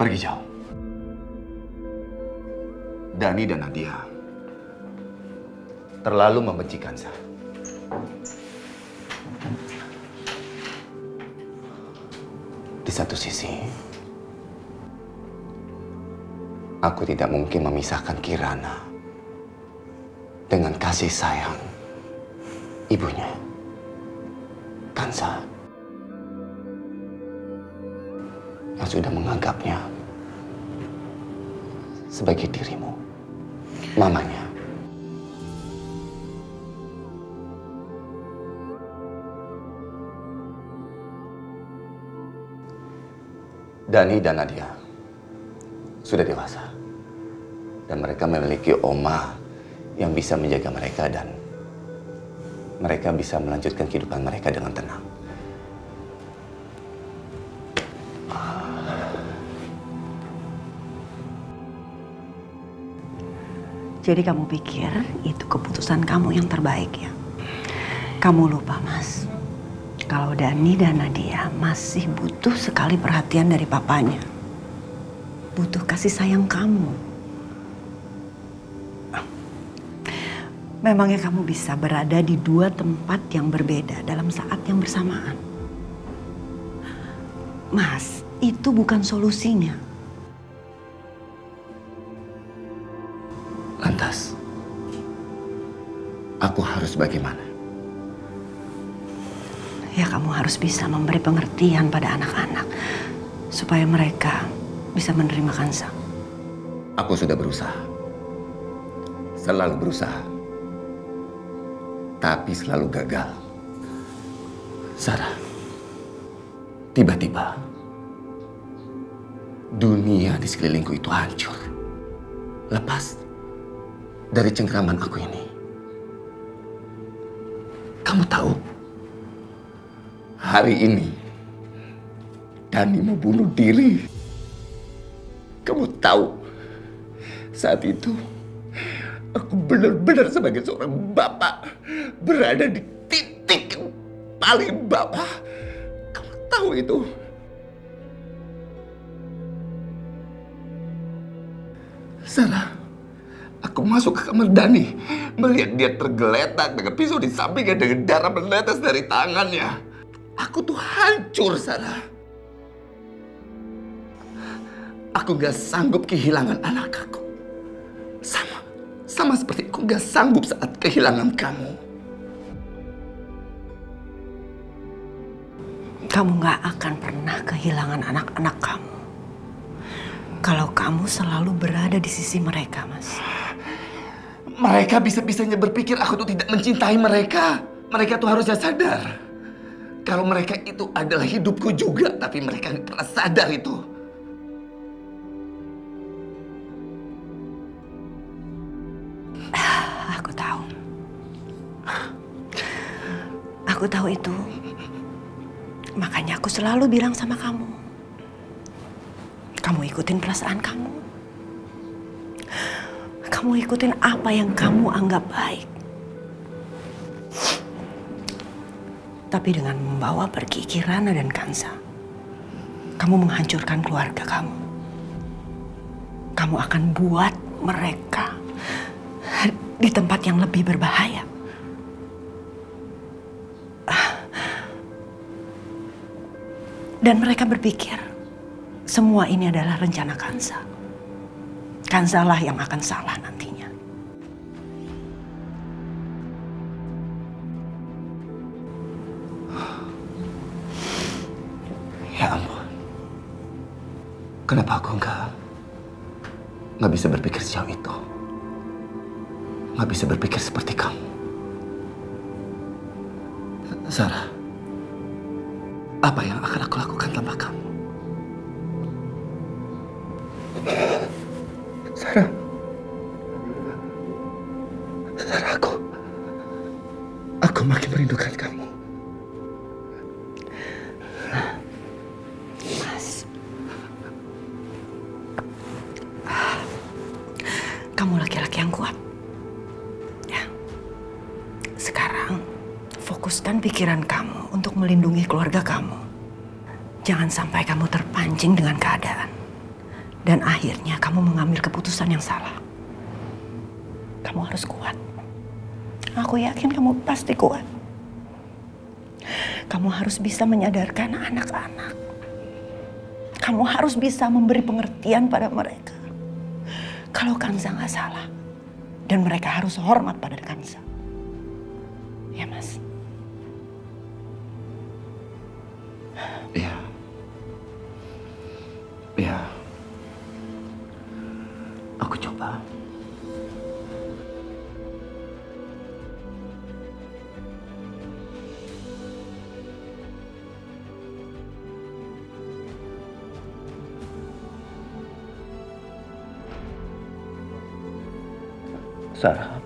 Pergi jauh. Dani dan Nadia terlalu membenci Kanza. Di satu sisi, aku tidak mungkin memisahkan Kirana dengan kasih sayang ibunya, Kanza, yang sudah menganggapnya sebagai dirimu, mamanya. Dani dan Nadia sudah dewasa dan mereka memiliki oma yang bisa menjaga mereka dan mereka bisa melanjutkan kehidupan mereka dengan tenang.
Jadi kamu pikir itu keputusan kamu yang terbaik ya? Kamu lupa, Mas. Kalau Dani dan Nadia masih butuh sekali perhatian dari papanya. Butuh kasih sayang kamu. Memangnya kamu bisa berada di dua tempat yang berbeda dalam saat yang bersamaan? Mas, itu bukan solusinya.
Lantas, aku harus bagaimana?
Ya kamu harus bisa memberi pengertian pada anak-anak supaya mereka bisa menerima Kanza.
Aku sudah berusaha. Selalu berusaha. Tapi selalu gagal. Sarah, tiba-tiba dunia di sekelilingku itu hancur. Lepas dari cengkraman aku ini. Kamu tahu, hari ini Dani mau bunuh diri. Kamu tahu, saat itu aku benar-benar sebagai seorang bapak berada di titik yang paling bawah. Kamu tahu itu? Sarah, aku masuk ke kamar Dani, melihat dia tergeletak dengan pisau di sampingnya dengan darah menetes dari tangannya. Aku tuh hancur, Sarah. Aku gak sanggup kehilangan anak aku. Sama seperti aku gak sanggup saat kehilangan kamu.
Kamu gak akan pernah kehilangan anak-anak kamu. Kalau kamu selalu berada di sisi mereka, Mas.
Mereka bisa-bisanya berpikir aku tuh tidak mencintai mereka. Mereka tuh harusnya sadar. Kalau mereka itu adalah hidupku juga, tapi mereka nggak pernah sadar itu.
Aku tahu. Aku tahu itu. Makanya aku selalu bilang sama kamu. Kamu ikutin perasaan kamu. Kamu ikutin apa yang kamu anggap baik. Tapi dengan membawa pergi Kirana dan Kanza, kamu menghancurkan keluarga kamu. Kamu akan buat mereka di tempat yang lebih berbahaya. Dan mereka berpikir semua ini adalah rencana Kanza. Kanza lah yang akan salah nantinya.
Ya ampun. Kenapa aku nggak bisa berpikir sejauh itu? Nggak bisa berpikir seperti kamu. Sarah, apa yang akan aku lakukan tanpa kamu? Sarah, aku makin merindukan kamu.
Mas, kamu laki-laki yang kuat. Ya, sekarang fokuskan pikiran kamu untuk melindungi keluarga kamu. Jangan sampai kamu terpancing dengan keadaan. Dan akhirnya kamu mengambil keputusan yang salah. Kamu harus kuat. Aku yakin kamu pasti kuat. Kamu harus bisa menyadarkan anak-anak. Kamu harus bisa memberi pengertian pada mereka. Kalau Kanza nggak salah. Dan mereka harus hormat pada Kanza. Ya, Mas?
Iya. Iya. Aku coba. Sarah.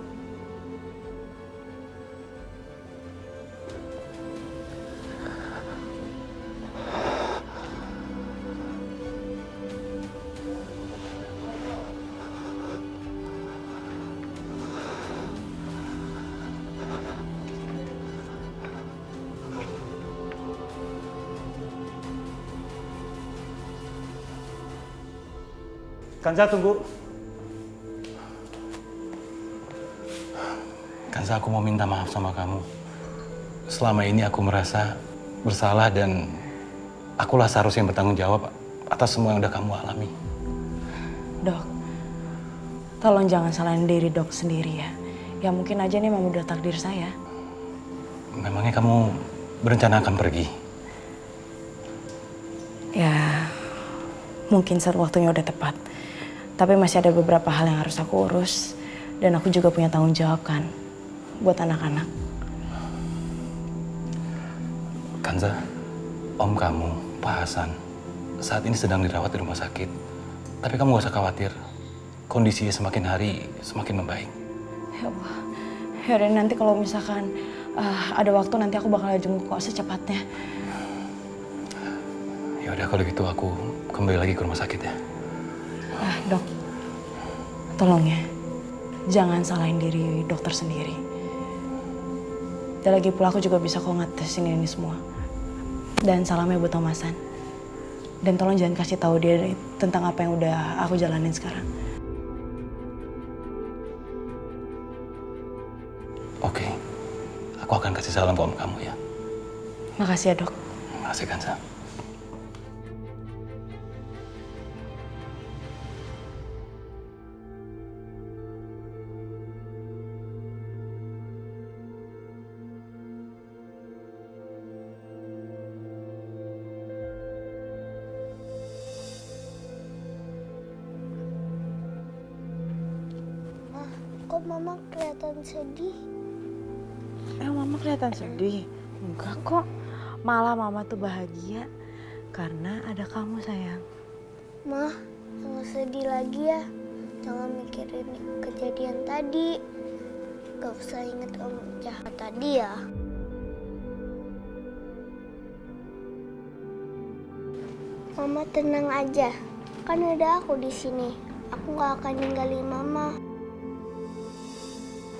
Kanza, tunggu. Kanza, aku mau minta maaf sama kamu. Selama ini aku merasa bersalah dan akulah seharusnya yang bertanggung jawab atas semua yang udah kamu alami.
Dok, tolong jangan salahin diri dok sendiri ya. Ya mungkin aja nih memang udah takdir saya.
Memangnya kamu berencana akan pergi?
Ya, mungkin saat waktunya udah tepat. Tapi masih ada beberapa hal yang harus aku urus. Dan aku juga punya tanggung jawab kan buat anak-anak.
Kanza, om kamu, Pak Hasan, saat ini sedang dirawat di rumah sakit. Tapi kamu gak usah khawatir. Kondisinya semakin hari semakin membaik.
Ya Allah. Ya udah, nanti kalau misalkan ada waktu nanti aku bakal jenguk kok secepatnya.
Ya udah, kalau gitu aku kembali lagi ke rumah sakit ya.
Dok, tolong ya, jangan salahin diri dokter sendiri. Dan lagi pula aku juga bisa kok ngetesin ini semua. Dan salamnya buat Om Hasan. Dan tolong jangan kasih tahu dia tentang apa yang udah aku jalanin sekarang.
Oke, aku akan kasih salam ke om kamu ya.
Makasih ya dok.
Makasih Kanza.
Kok mama kelihatan sedih?
Mama kelihatan sedih? Enggak kok. Malah mama tuh bahagia karena ada kamu sayang.
Ma, jangan sedih lagi ya. Jangan mikirin kejadian tadi. Gak usah inget om jahat tadi ya. Mama tenang aja. Kan ada aku di sini. Aku gak akan ninggalin mama.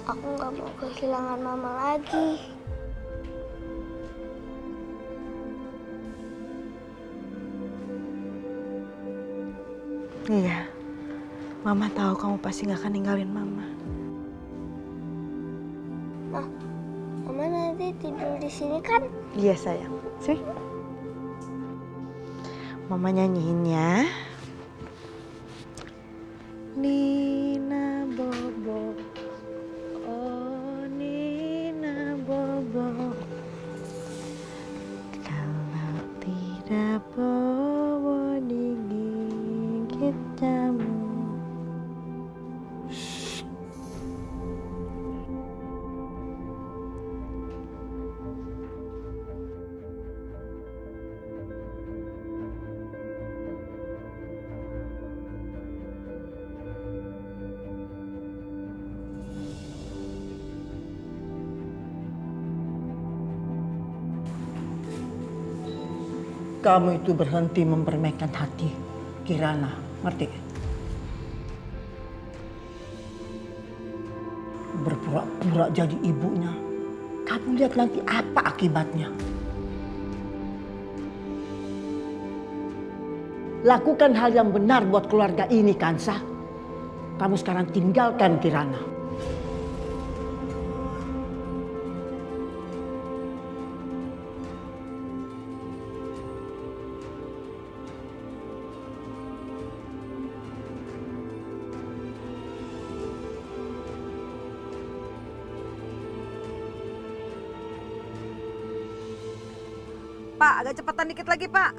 Aku gak mau kehilangan mama lagi.
Iya, mama tahu kamu pasti gak akan ninggalin mama.
Mama nanti tidur di sini kan?
Iya sayang. Sini. Mama nyanyiin ya. Nina Bobo. Kalau tidak bobo digigit nyamuk.
Kamu itu berhenti mempermainkan hati Kirana, ngerti? Berpura-pura jadi ibunya. Kamu lihat nanti apa akibatnya.
lakukan hal yang benar buat keluarga ini, Kansa. Kamu sekarang tinggalkan Kirana.
Pak, agak cepetan dikit lagi, Pak.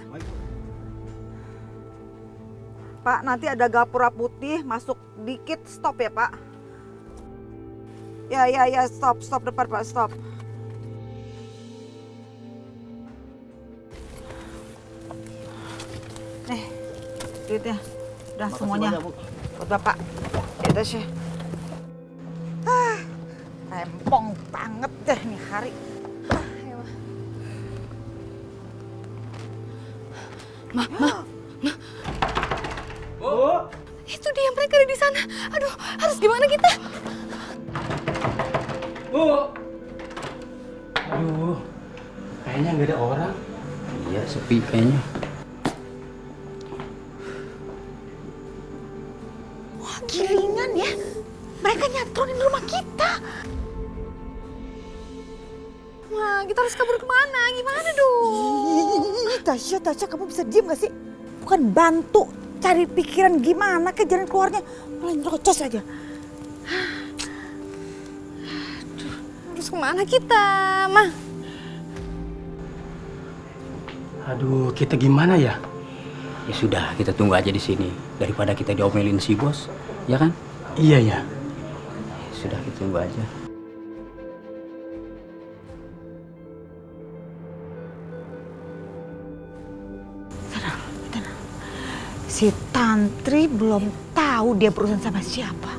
Pak, nanti ada gapura putih, masuk dikit, stop ya, Pak. Ya, stop depan, Pak, stop. Nih, duitnya. Udah semuanya. Buat Bapak. Ya, Tasya. Rempong banget deh nih hari.
Ma. Bu. Itu dia, mereka ada di sana. Aduh, harus gimana kita?
Bu. Aduh, kayaknya nggak ada orang. Iya, sepi kayaknya.
Wah, gilingan ya. Mereka nyatronin rumah kita.
Wah, kita harus kabur kemana? Gimana dong?
Tasya, kamu bisa diem gak sih? Bukan bantu cari pikiran gimana ke jalan keluarnya. Malah nyerocos aja.
Harus kemana kita, Ma?
Aduh, kita gimana ya? Ya sudah, kita tunggu aja di sini daripada kita diomelin si bos, ya kan? Iya ya. Sudah, kita tunggu aja.
Si Tantri belum tahu dia berurusan sama siapa.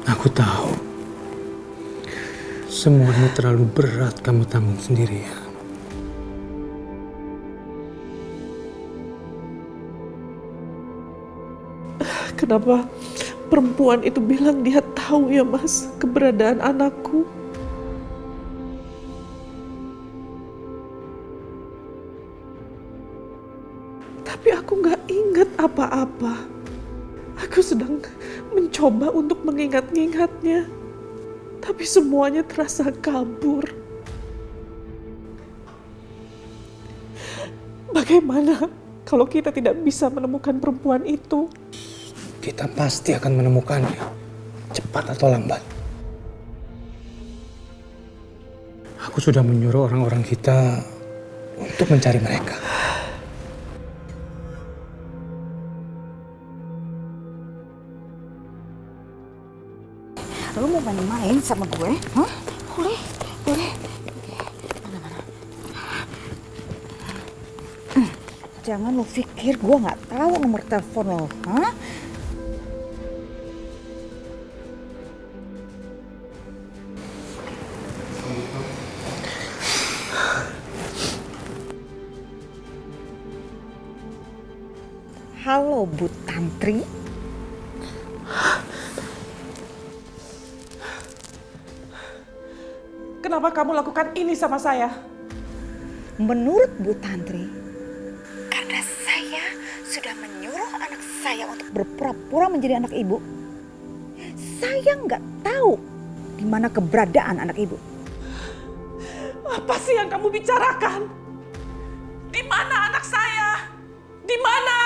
Aku tahu, semuanya terlalu berat kamu tanggung sendirian.
Kenapa perempuan itu bilang dia tahu ya Mas keberadaan anakku? Tapi aku nggak ingat apa-apa. Aku sedang mencoba untuk mengingat-ingatnya, tapi semuanya terasa kabur. Bagaimana kalau kita tidak bisa menemukan perempuan itu?
Kita pasti akan menemukannya, cepat atau lambat. Aku sudah menyuruh orang-orang kita untuk mencari mereka.
Lu mau main-main sama gue? Hah? Boleh. Mana? Jangan lu pikir gue nggak tahu nomor telepon lo, hah? Halo Bu Tantri.
Kenapa kamu lakukan ini sama saya?
Menurut Bu Tantri, karena saya sudah menyuruh anak saya untuk berpura-pura menjadi anak ibu, saya nggak tahu di mana keberadaan anak ibu.
Apa sih yang kamu bicarakan? Di mana anak saya? Di mana?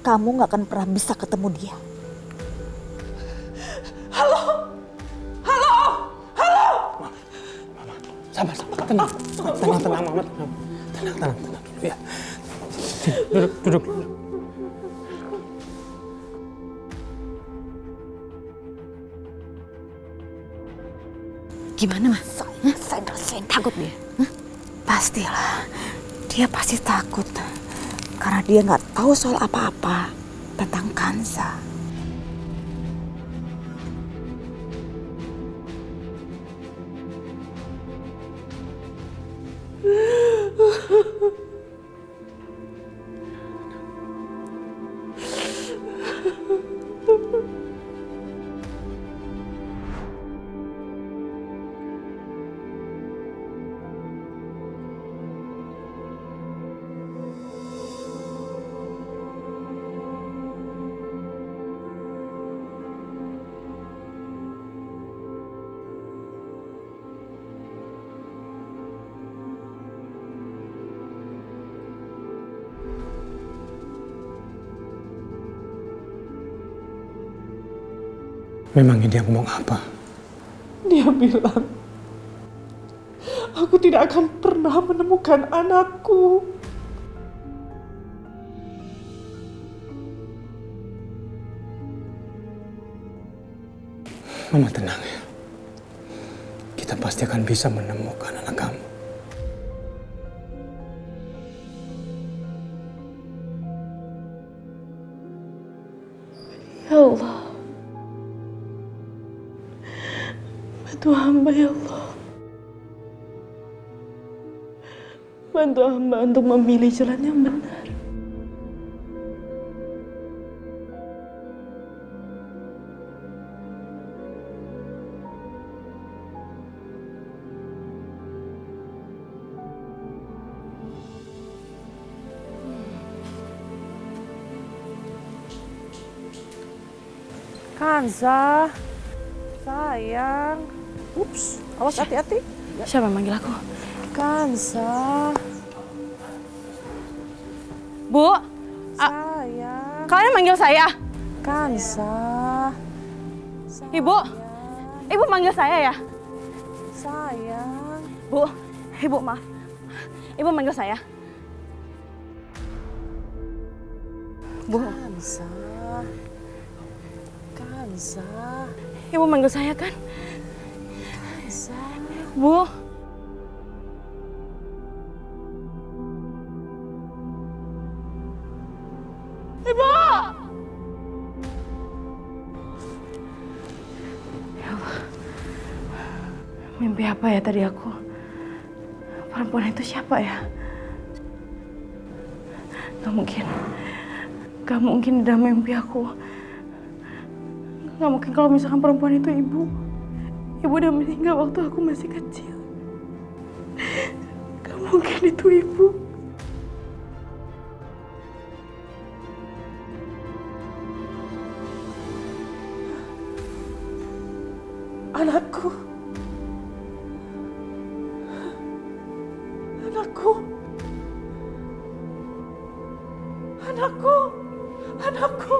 Kamu nggak akan pernah bisa ketemu dia.
Halo.
Sabar, tenang, Mama. Tenang dulu ya. Duduk.
Gimana, Mas? Saya takut dia. Pastilah, dia pasti takut. Karena dia nggak tahu soal apa-apa tentang Kanza.
Memangnya dia ngomong apa?
Dia bilang, aku tidak akan pernah menemukan anakku.
Mama tenang ya. Kita pasti akan bisa menemukan anak kamu.
Ya Allah. Bantu hamba ya Allah. Bantu hamba untuk memilih jalan yang benar.
Kanza, sayang. Ups, awas hati-hati.
Siapa yang manggil aku?
Kanza.
Bu,
sayang.
Kalian manggil saya?
Kanza.
Ibu, Ibu manggil saya ya?
Sayang.
Bu, Ibu maaf. Ibu manggil saya? Bu.
Kanza. Kanza.
Ibu manggil saya kan?
Kanza.
Bu. Ibu! Ya Allah. Mimpi apa ya tadi aku? Perempuan itu siapa ya? Gak mungkin. Gak mungkin di dalam mimpi aku. Gak mungkin kalau misalkan perempuan itu ibu. Ibu udah meninggal waktu aku masih kecil. Gak mungkin itu ibu.
Anakku. Anakku. Anakku. Anakku.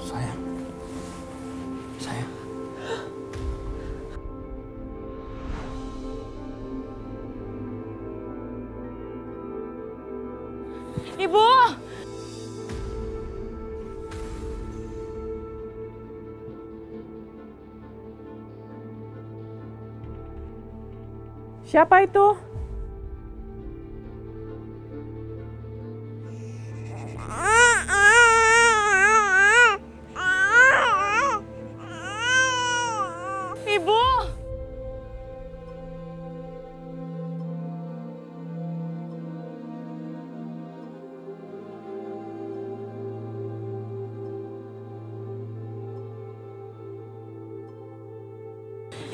Sayang. Sayang.
Ibu!
Siapa itu?
Ibu!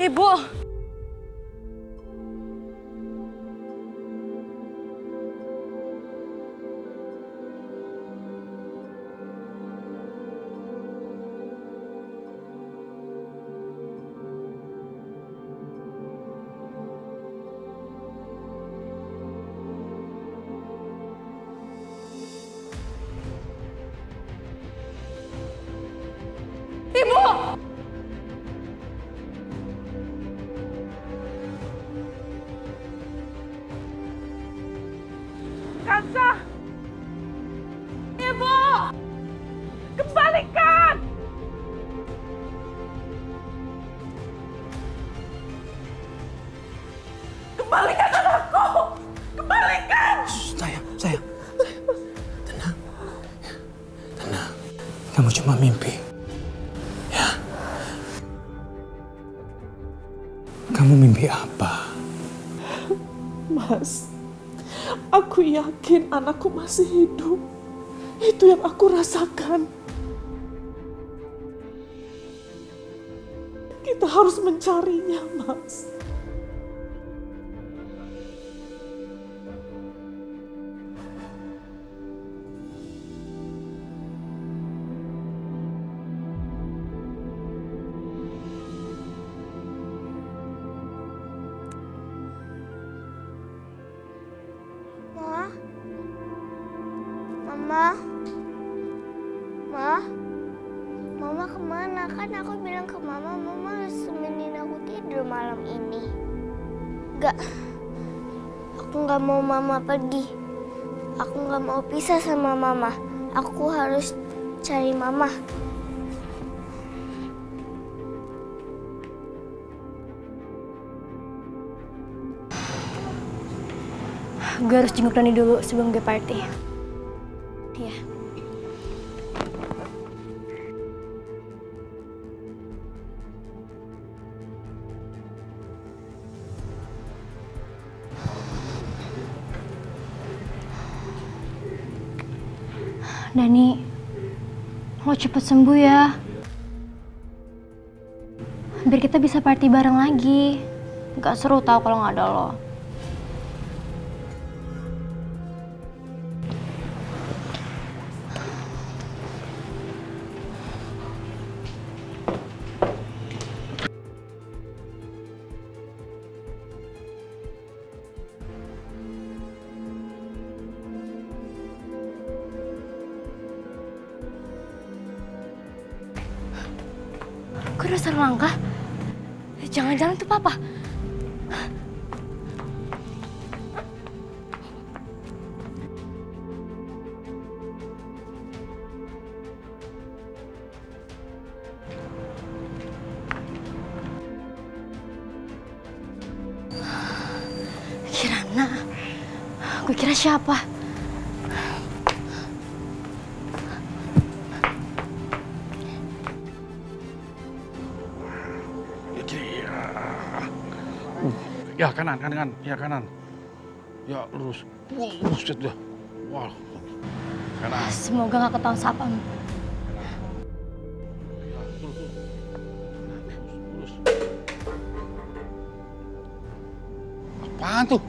Ibu! Ibu!
Kanza!
Ibu!
Kembalikan!
kamu cuma mimpi. Ya. Kamu mimpi apa?
Mas, aku yakin anakku masih hidup. Itu yang aku rasakan. Kita harus mencarinya, Mas.
Mama kemana? Kan aku bilang ke Mama harus temenin aku tidur malam ini. Gak, aku gak mau Mama pergi. Aku gak mau pisah sama Mama. Aku harus cari Mama.
Gue harus jenguk Dani dulu sebelum gue party. Iya. Dani, lo cepet sembuh ya. Biar kita bisa party bareng lagi. Gak seru tau kalau gak ada lo. Gue udah salah langkah. Jangan-jangan itu Papa. Kirana. Gue kira siapa?
Ya kanan, ya kanan. Ya lurus. Buset dah. Wah. Kanan.
Semoga gak ketahuan sapam.
Apaan tuh?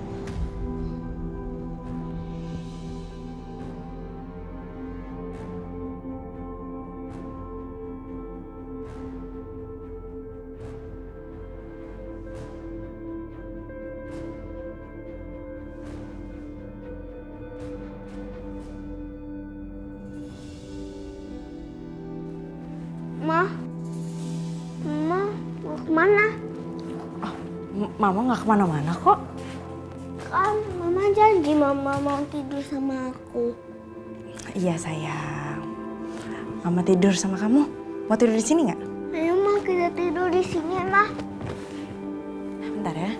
Mama mau kemana?
Mama nggak kemana-mana kok.
Kan Mama janji Mama mau tidur sama aku.
Iya sayang. Mama tidur sama kamu. Mau tidur di sini nggak?
Ayo Ma, kita tidur di sini lah.
Bentar ya.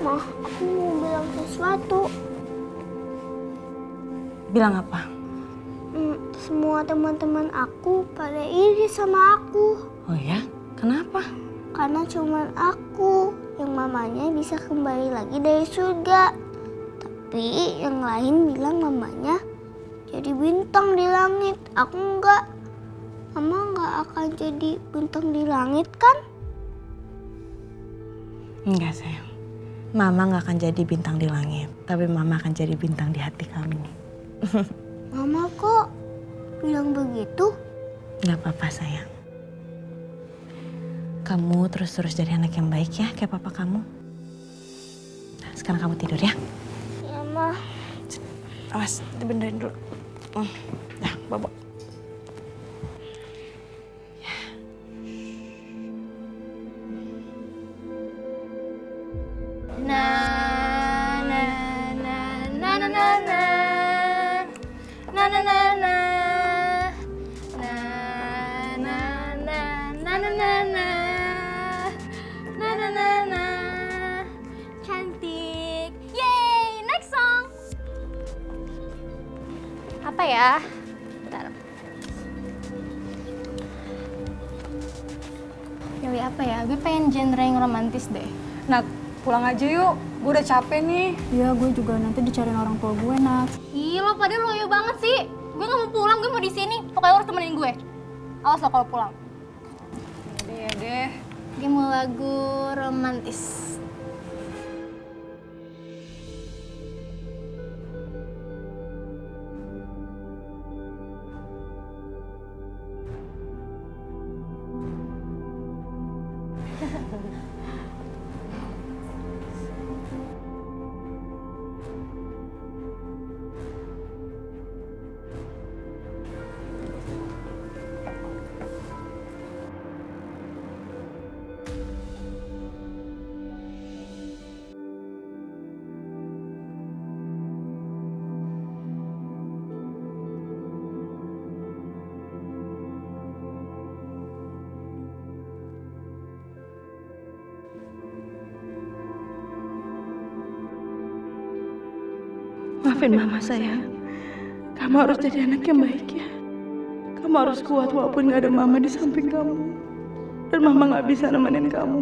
Ma, aku mau bilang sesuatu.
Bilang apa?
Semua teman-teman aku pada iri sama aku.
Oh ya? Kenapa?
Karena cuma aku yang mamanya bisa kembali lagi dari surga. Tapi yang lain bilang mamanya jadi bintang di langit. Aku enggak. Mama enggak akan jadi bintang di langit kan?
Enggak sayang. Mama nggak akan jadi bintang di langit. Tapi Mama akan jadi bintang di hati kamu.
Mama kok bilang begitu?
Gak apa-apa sayang. Kamu terus-terus jadi anak yang baik ya, kayak papa kamu. Nah, sekarang kamu tidur ya.
Ya, Ma.
Awas, dibenerin dulu. Nah, bobo.
Cantik, yeay! ya. Bentar. Pilih apa ya? Gue pengen genre yang romantis deh.
Nat, pulang aja yuk. Gue udah capek nih.
Iya, gue juga nanti dicariin orang tua gue, Nat.
Ih, lo pada loyo banget sih. Gue gak mau pulang, gue mau di sini. Pokoknya lo harus temenin gue. Awas lo kalau pulang.
Ya deh.
Gue mau lagu romantis.
Maafin mama sayang. Kamu harus jadi anak yang baik ya. Kamu harus kuat walaupun gak ada mama di samping kamu. Dan mama gak bisa nemenin kamu.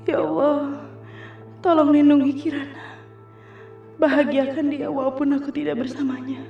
Ya Allah, tolong lindungi Kirana. Bahagiakan dia walaupun aku tidak bersamanya.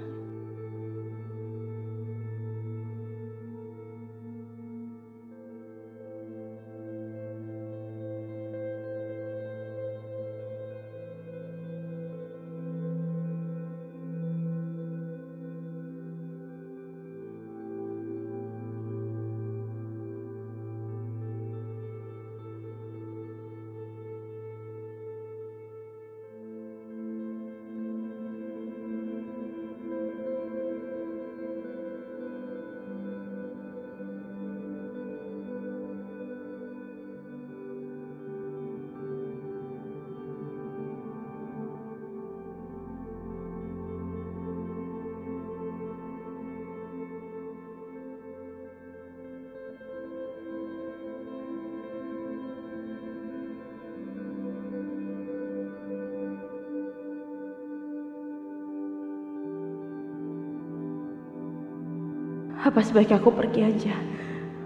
Apa sebaiknya aku pergi aja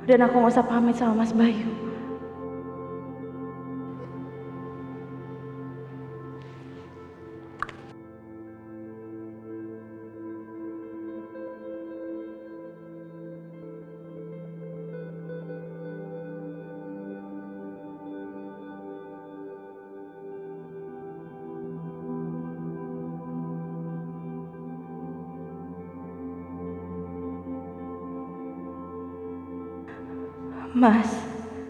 dan aku gak usah pamit sama Mas Bayu? Mas,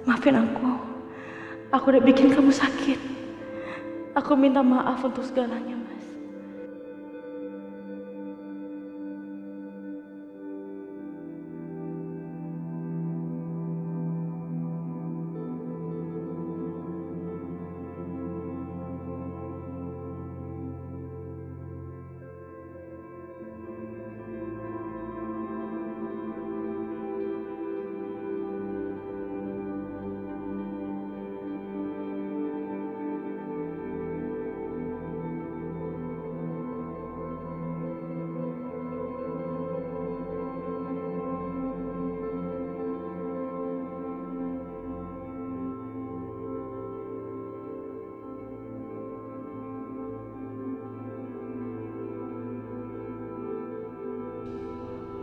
maafin aku. Aku udah bikin kamu sakit. Aku minta maaf untuk segalanya, Mas.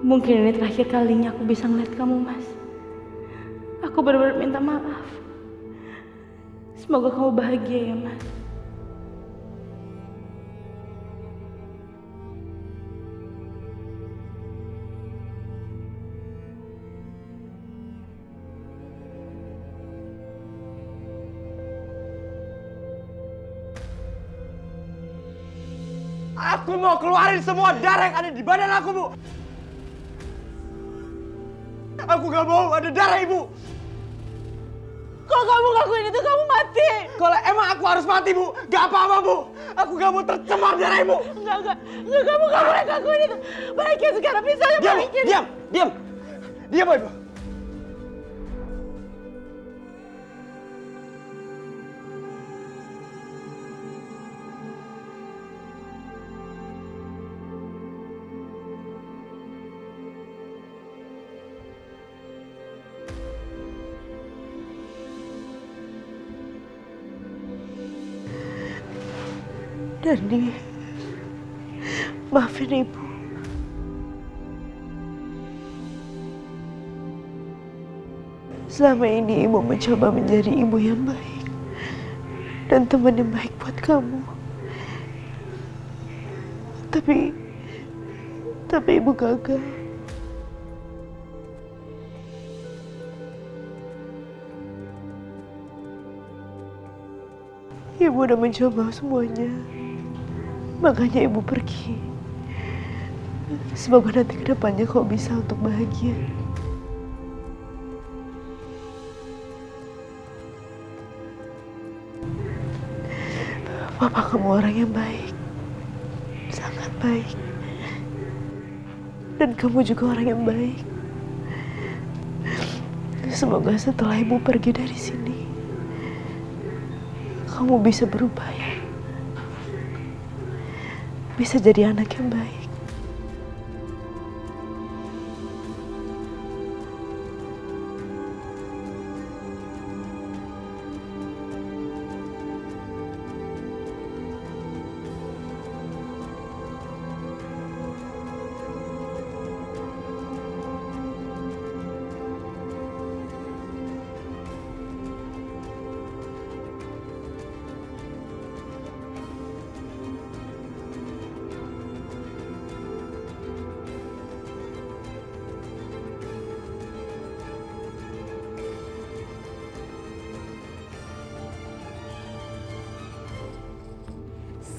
Mungkin ini terakhir kalinya aku bisa ngeliat kamu, Mas. Aku benar-benar minta maaf. Semoga kamu bahagia ya, Mas.
Aku mau keluarin semua darah yang ada di badan aku, Bu. Aku gak mau ada darah Ibu.
Kalau kamu ngakuin itu kamu mati.
Kalau emang aku harus mati, Bu, gak apa-apa, Bu. Aku gak mau tercemar darah Ibu.
Enggak, kamu gak boleh ngakuin itu. Balikin sekarang, misalnya balikin.
Diam, Ibu.
Dani, maafin Ibu. Selama ini Ibu mencoba menjadi ibu yang baik dan teman yang baik buat kamu. Tapi Ibu gagal. Ibu udah mencoba semuanya. Makanya Ibu pergi. Semoga nanti ke depannya kau bisa untuk bahagia. Papa kamu orang yang baik. Sangat baik. Dan kamu juga orang yang baik. Semoga setelah Ibu pergi dari sini, kamu bisa berubah ya. Bisa jadi anak yang baik.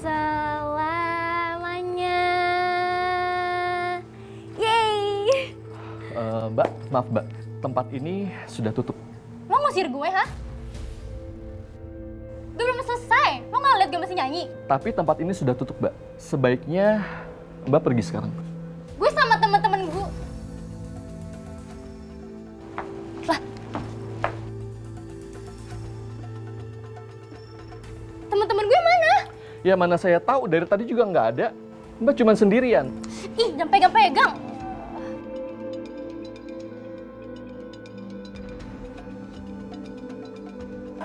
Selamanya. Yeay.
Mbak, maaf Mbak, tempat ini sudah tutup.
Lo ngusir gue, ha? Gue belum selesai. Lo nggak liat gue masih nyanyi?
Tapi tempat ini sudah tutup, Mbak. Sebaiknya Mbak pergi sekarang.
Gue sama teman-teman gue. Lah. Teman-teman gue mana?
Ya mana saya tahu, dari tadi juga nggak ada. Mbak cuma sendirian.
Ih, jangan pegang-pegang.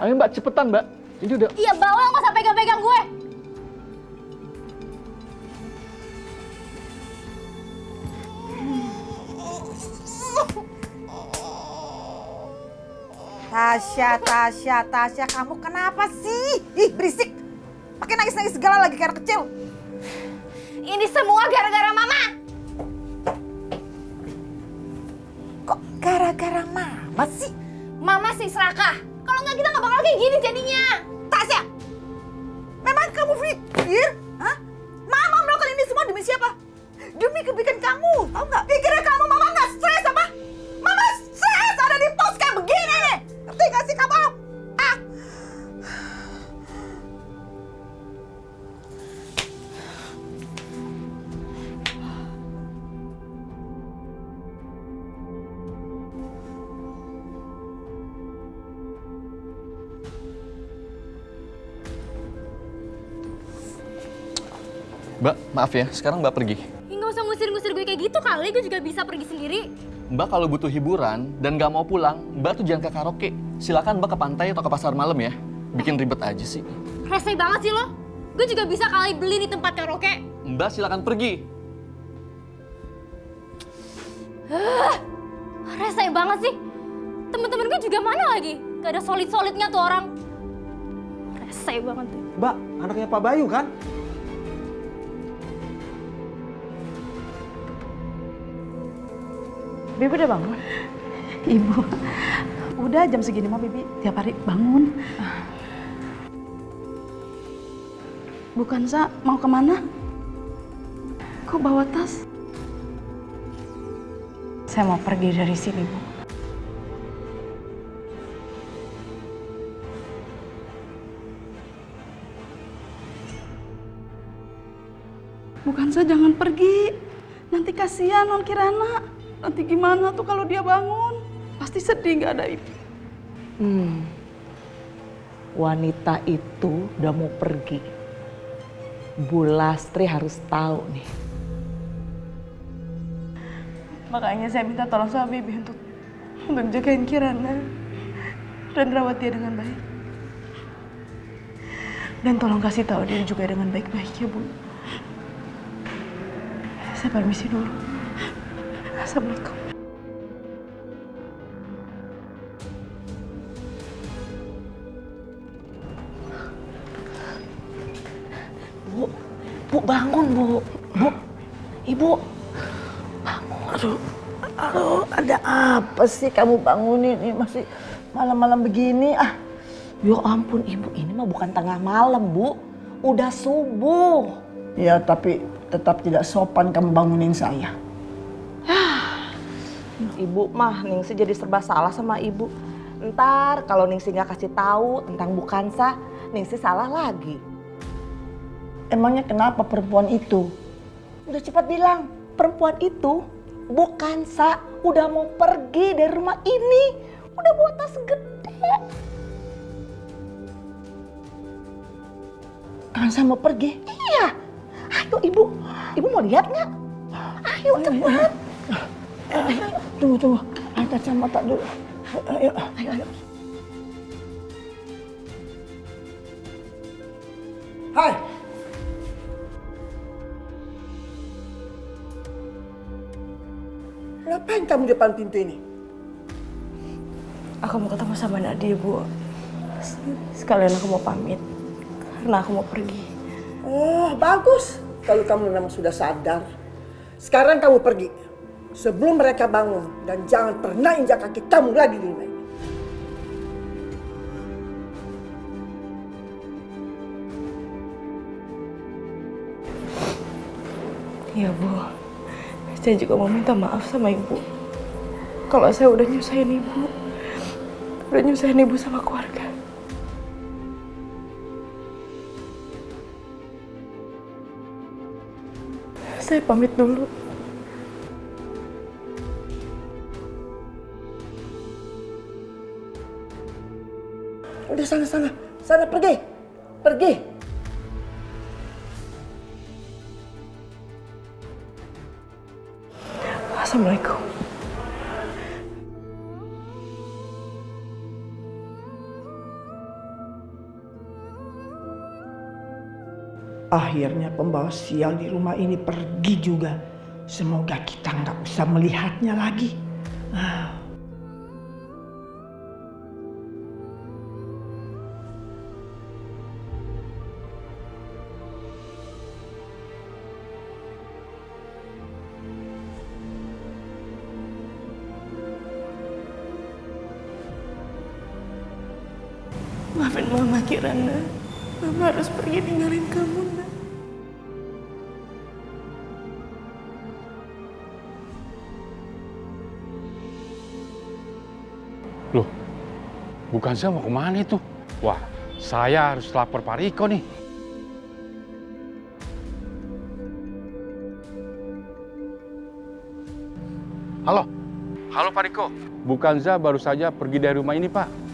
Ayo Mbak, cepetan Mbak. Ini udah...
Iya, bawa nggak usah pegang-pegang gue.
Tasya, kamu kenapa sih? Ih, berisik. Pakai nangis-nangis segala lagi kayak anak kecil.
Ini semua gara-gara Mama.
Kok gara-gara Mama sih?
Mama sih serakah. Kalau nggak kita nggak bakal kayak gini jadinya.
Tasya, memang kamu pikir, hah? Mama melakukan ini semua demi siapa? Demi kebaikan kamu, tahu nggak? Pikirnya kamu Mama nggak stres apa? Mama stres ada di pos kayak begini nih. Ngerti nggak sih kamu? Ah.
Mbak, maaf ya, sekarang Mbak pergi.
Nggak usah ngusir-ngusir gue kayak gitu kali, gue juga bisa pergi sendiri.
Mbak kalau butuh hiburan dan nggak mau pulang, Mbak tuh jangan ke karaoke. Silakan Mbak ke pantai atau ke pasar malam ya. Bikin ribet aja sih.
Rese banget sih lo. Gue juga bisa kali beli di tempat karaoke.
Mbak silakan pergi.
Rese banget sih. Temen-temen gue juga mana lagi? Gak ada solid-solidnya tuh orang. Rese banget tuh.
Mbak, anaknya Pak Bayu kan?
Bibi udah bangun? Ibu, udah jam segini mah Bibi tiap hari bangun. Bukan, Sa, mau kemana? Kok bawa tas? Saya mau pergi dari sini, Bu. Bukan saya jangan pergi. Nanti kasihan non Kirana. Nanti gimana tuh kalau dia bangun? Pasti sedih nggak ada ibu.
Wanita itu udah mau pergi. Bu Lastri harus tahu nih.
Makanya saya minta tolong sama Bibi untuk jagain Kirana dan rawat dia dengan baik. Dan tolong kasih tahu dia juga dengan baik-baik ya Bu. Saya permisi dulu. Assalamualaikum.
Bu bangun Bu. Ibu. Bangun.
Aduh, ada apa sih kamu bangunin ini masih malam-malam begini?
Ya ampun Ibu, ini mah bukan tengah malam Bu. Udah subuh.
Ya tapi tetap tidak sopan kamu bangunin saya.
Ibu mah Ningsi jadi serba salah sama Ibu. Ntar kalau Ningsi nggak kasih tahu tentang Bu Kansa, Ningsi salah lagi.
Emangnya kenapa perempuan itu?
Udah cepat bilang, perempuan itu Bu Kansa udah mau pergi dari rumah ini. Udah bawa tas gede.
Kansa mau pergi?
Iya. Ayo Ibu, Ibu mau lihat nggak? Ayo cepat.
Tunggu. Angkat kacamata dulu. Ayo. Hai. Ngapain kamu di depan pintu ini?
Aku mau ketemu sama Nadia, Bu. Sekalian aku mau pamit. Karena aku mau pergi.
Oh, bagus. Kalau kamu memang sudah sadar. Sekarang kamu pergi. Sebelum mereka bangun. Dan jangan pernah injak kaki kamu lagi di rumah ini.
Iya, Bu. Saya juga mau minta maaf sama Ibu. Kalau saya udah nyusahin Ibu. Udah nyusahin Ibu sama keluarga. Saya pamit dulu.
Udah sana pergi. Pergi.
Assalamualaikum.
Akhirnya pembawa sial di rumah ini pergi juga. Semoga kita nggak usah melihatnya lagi.
Maafin Mama Kirana. Mama harus pergi ninggalin kamu, Nak.
Loh, bukan saya mau kemana itu? Wah, saya harus lapor Pak Riko nih. Halo Pak Riko. Bu Kanza baru saja pergi dari rumah ini, Pak.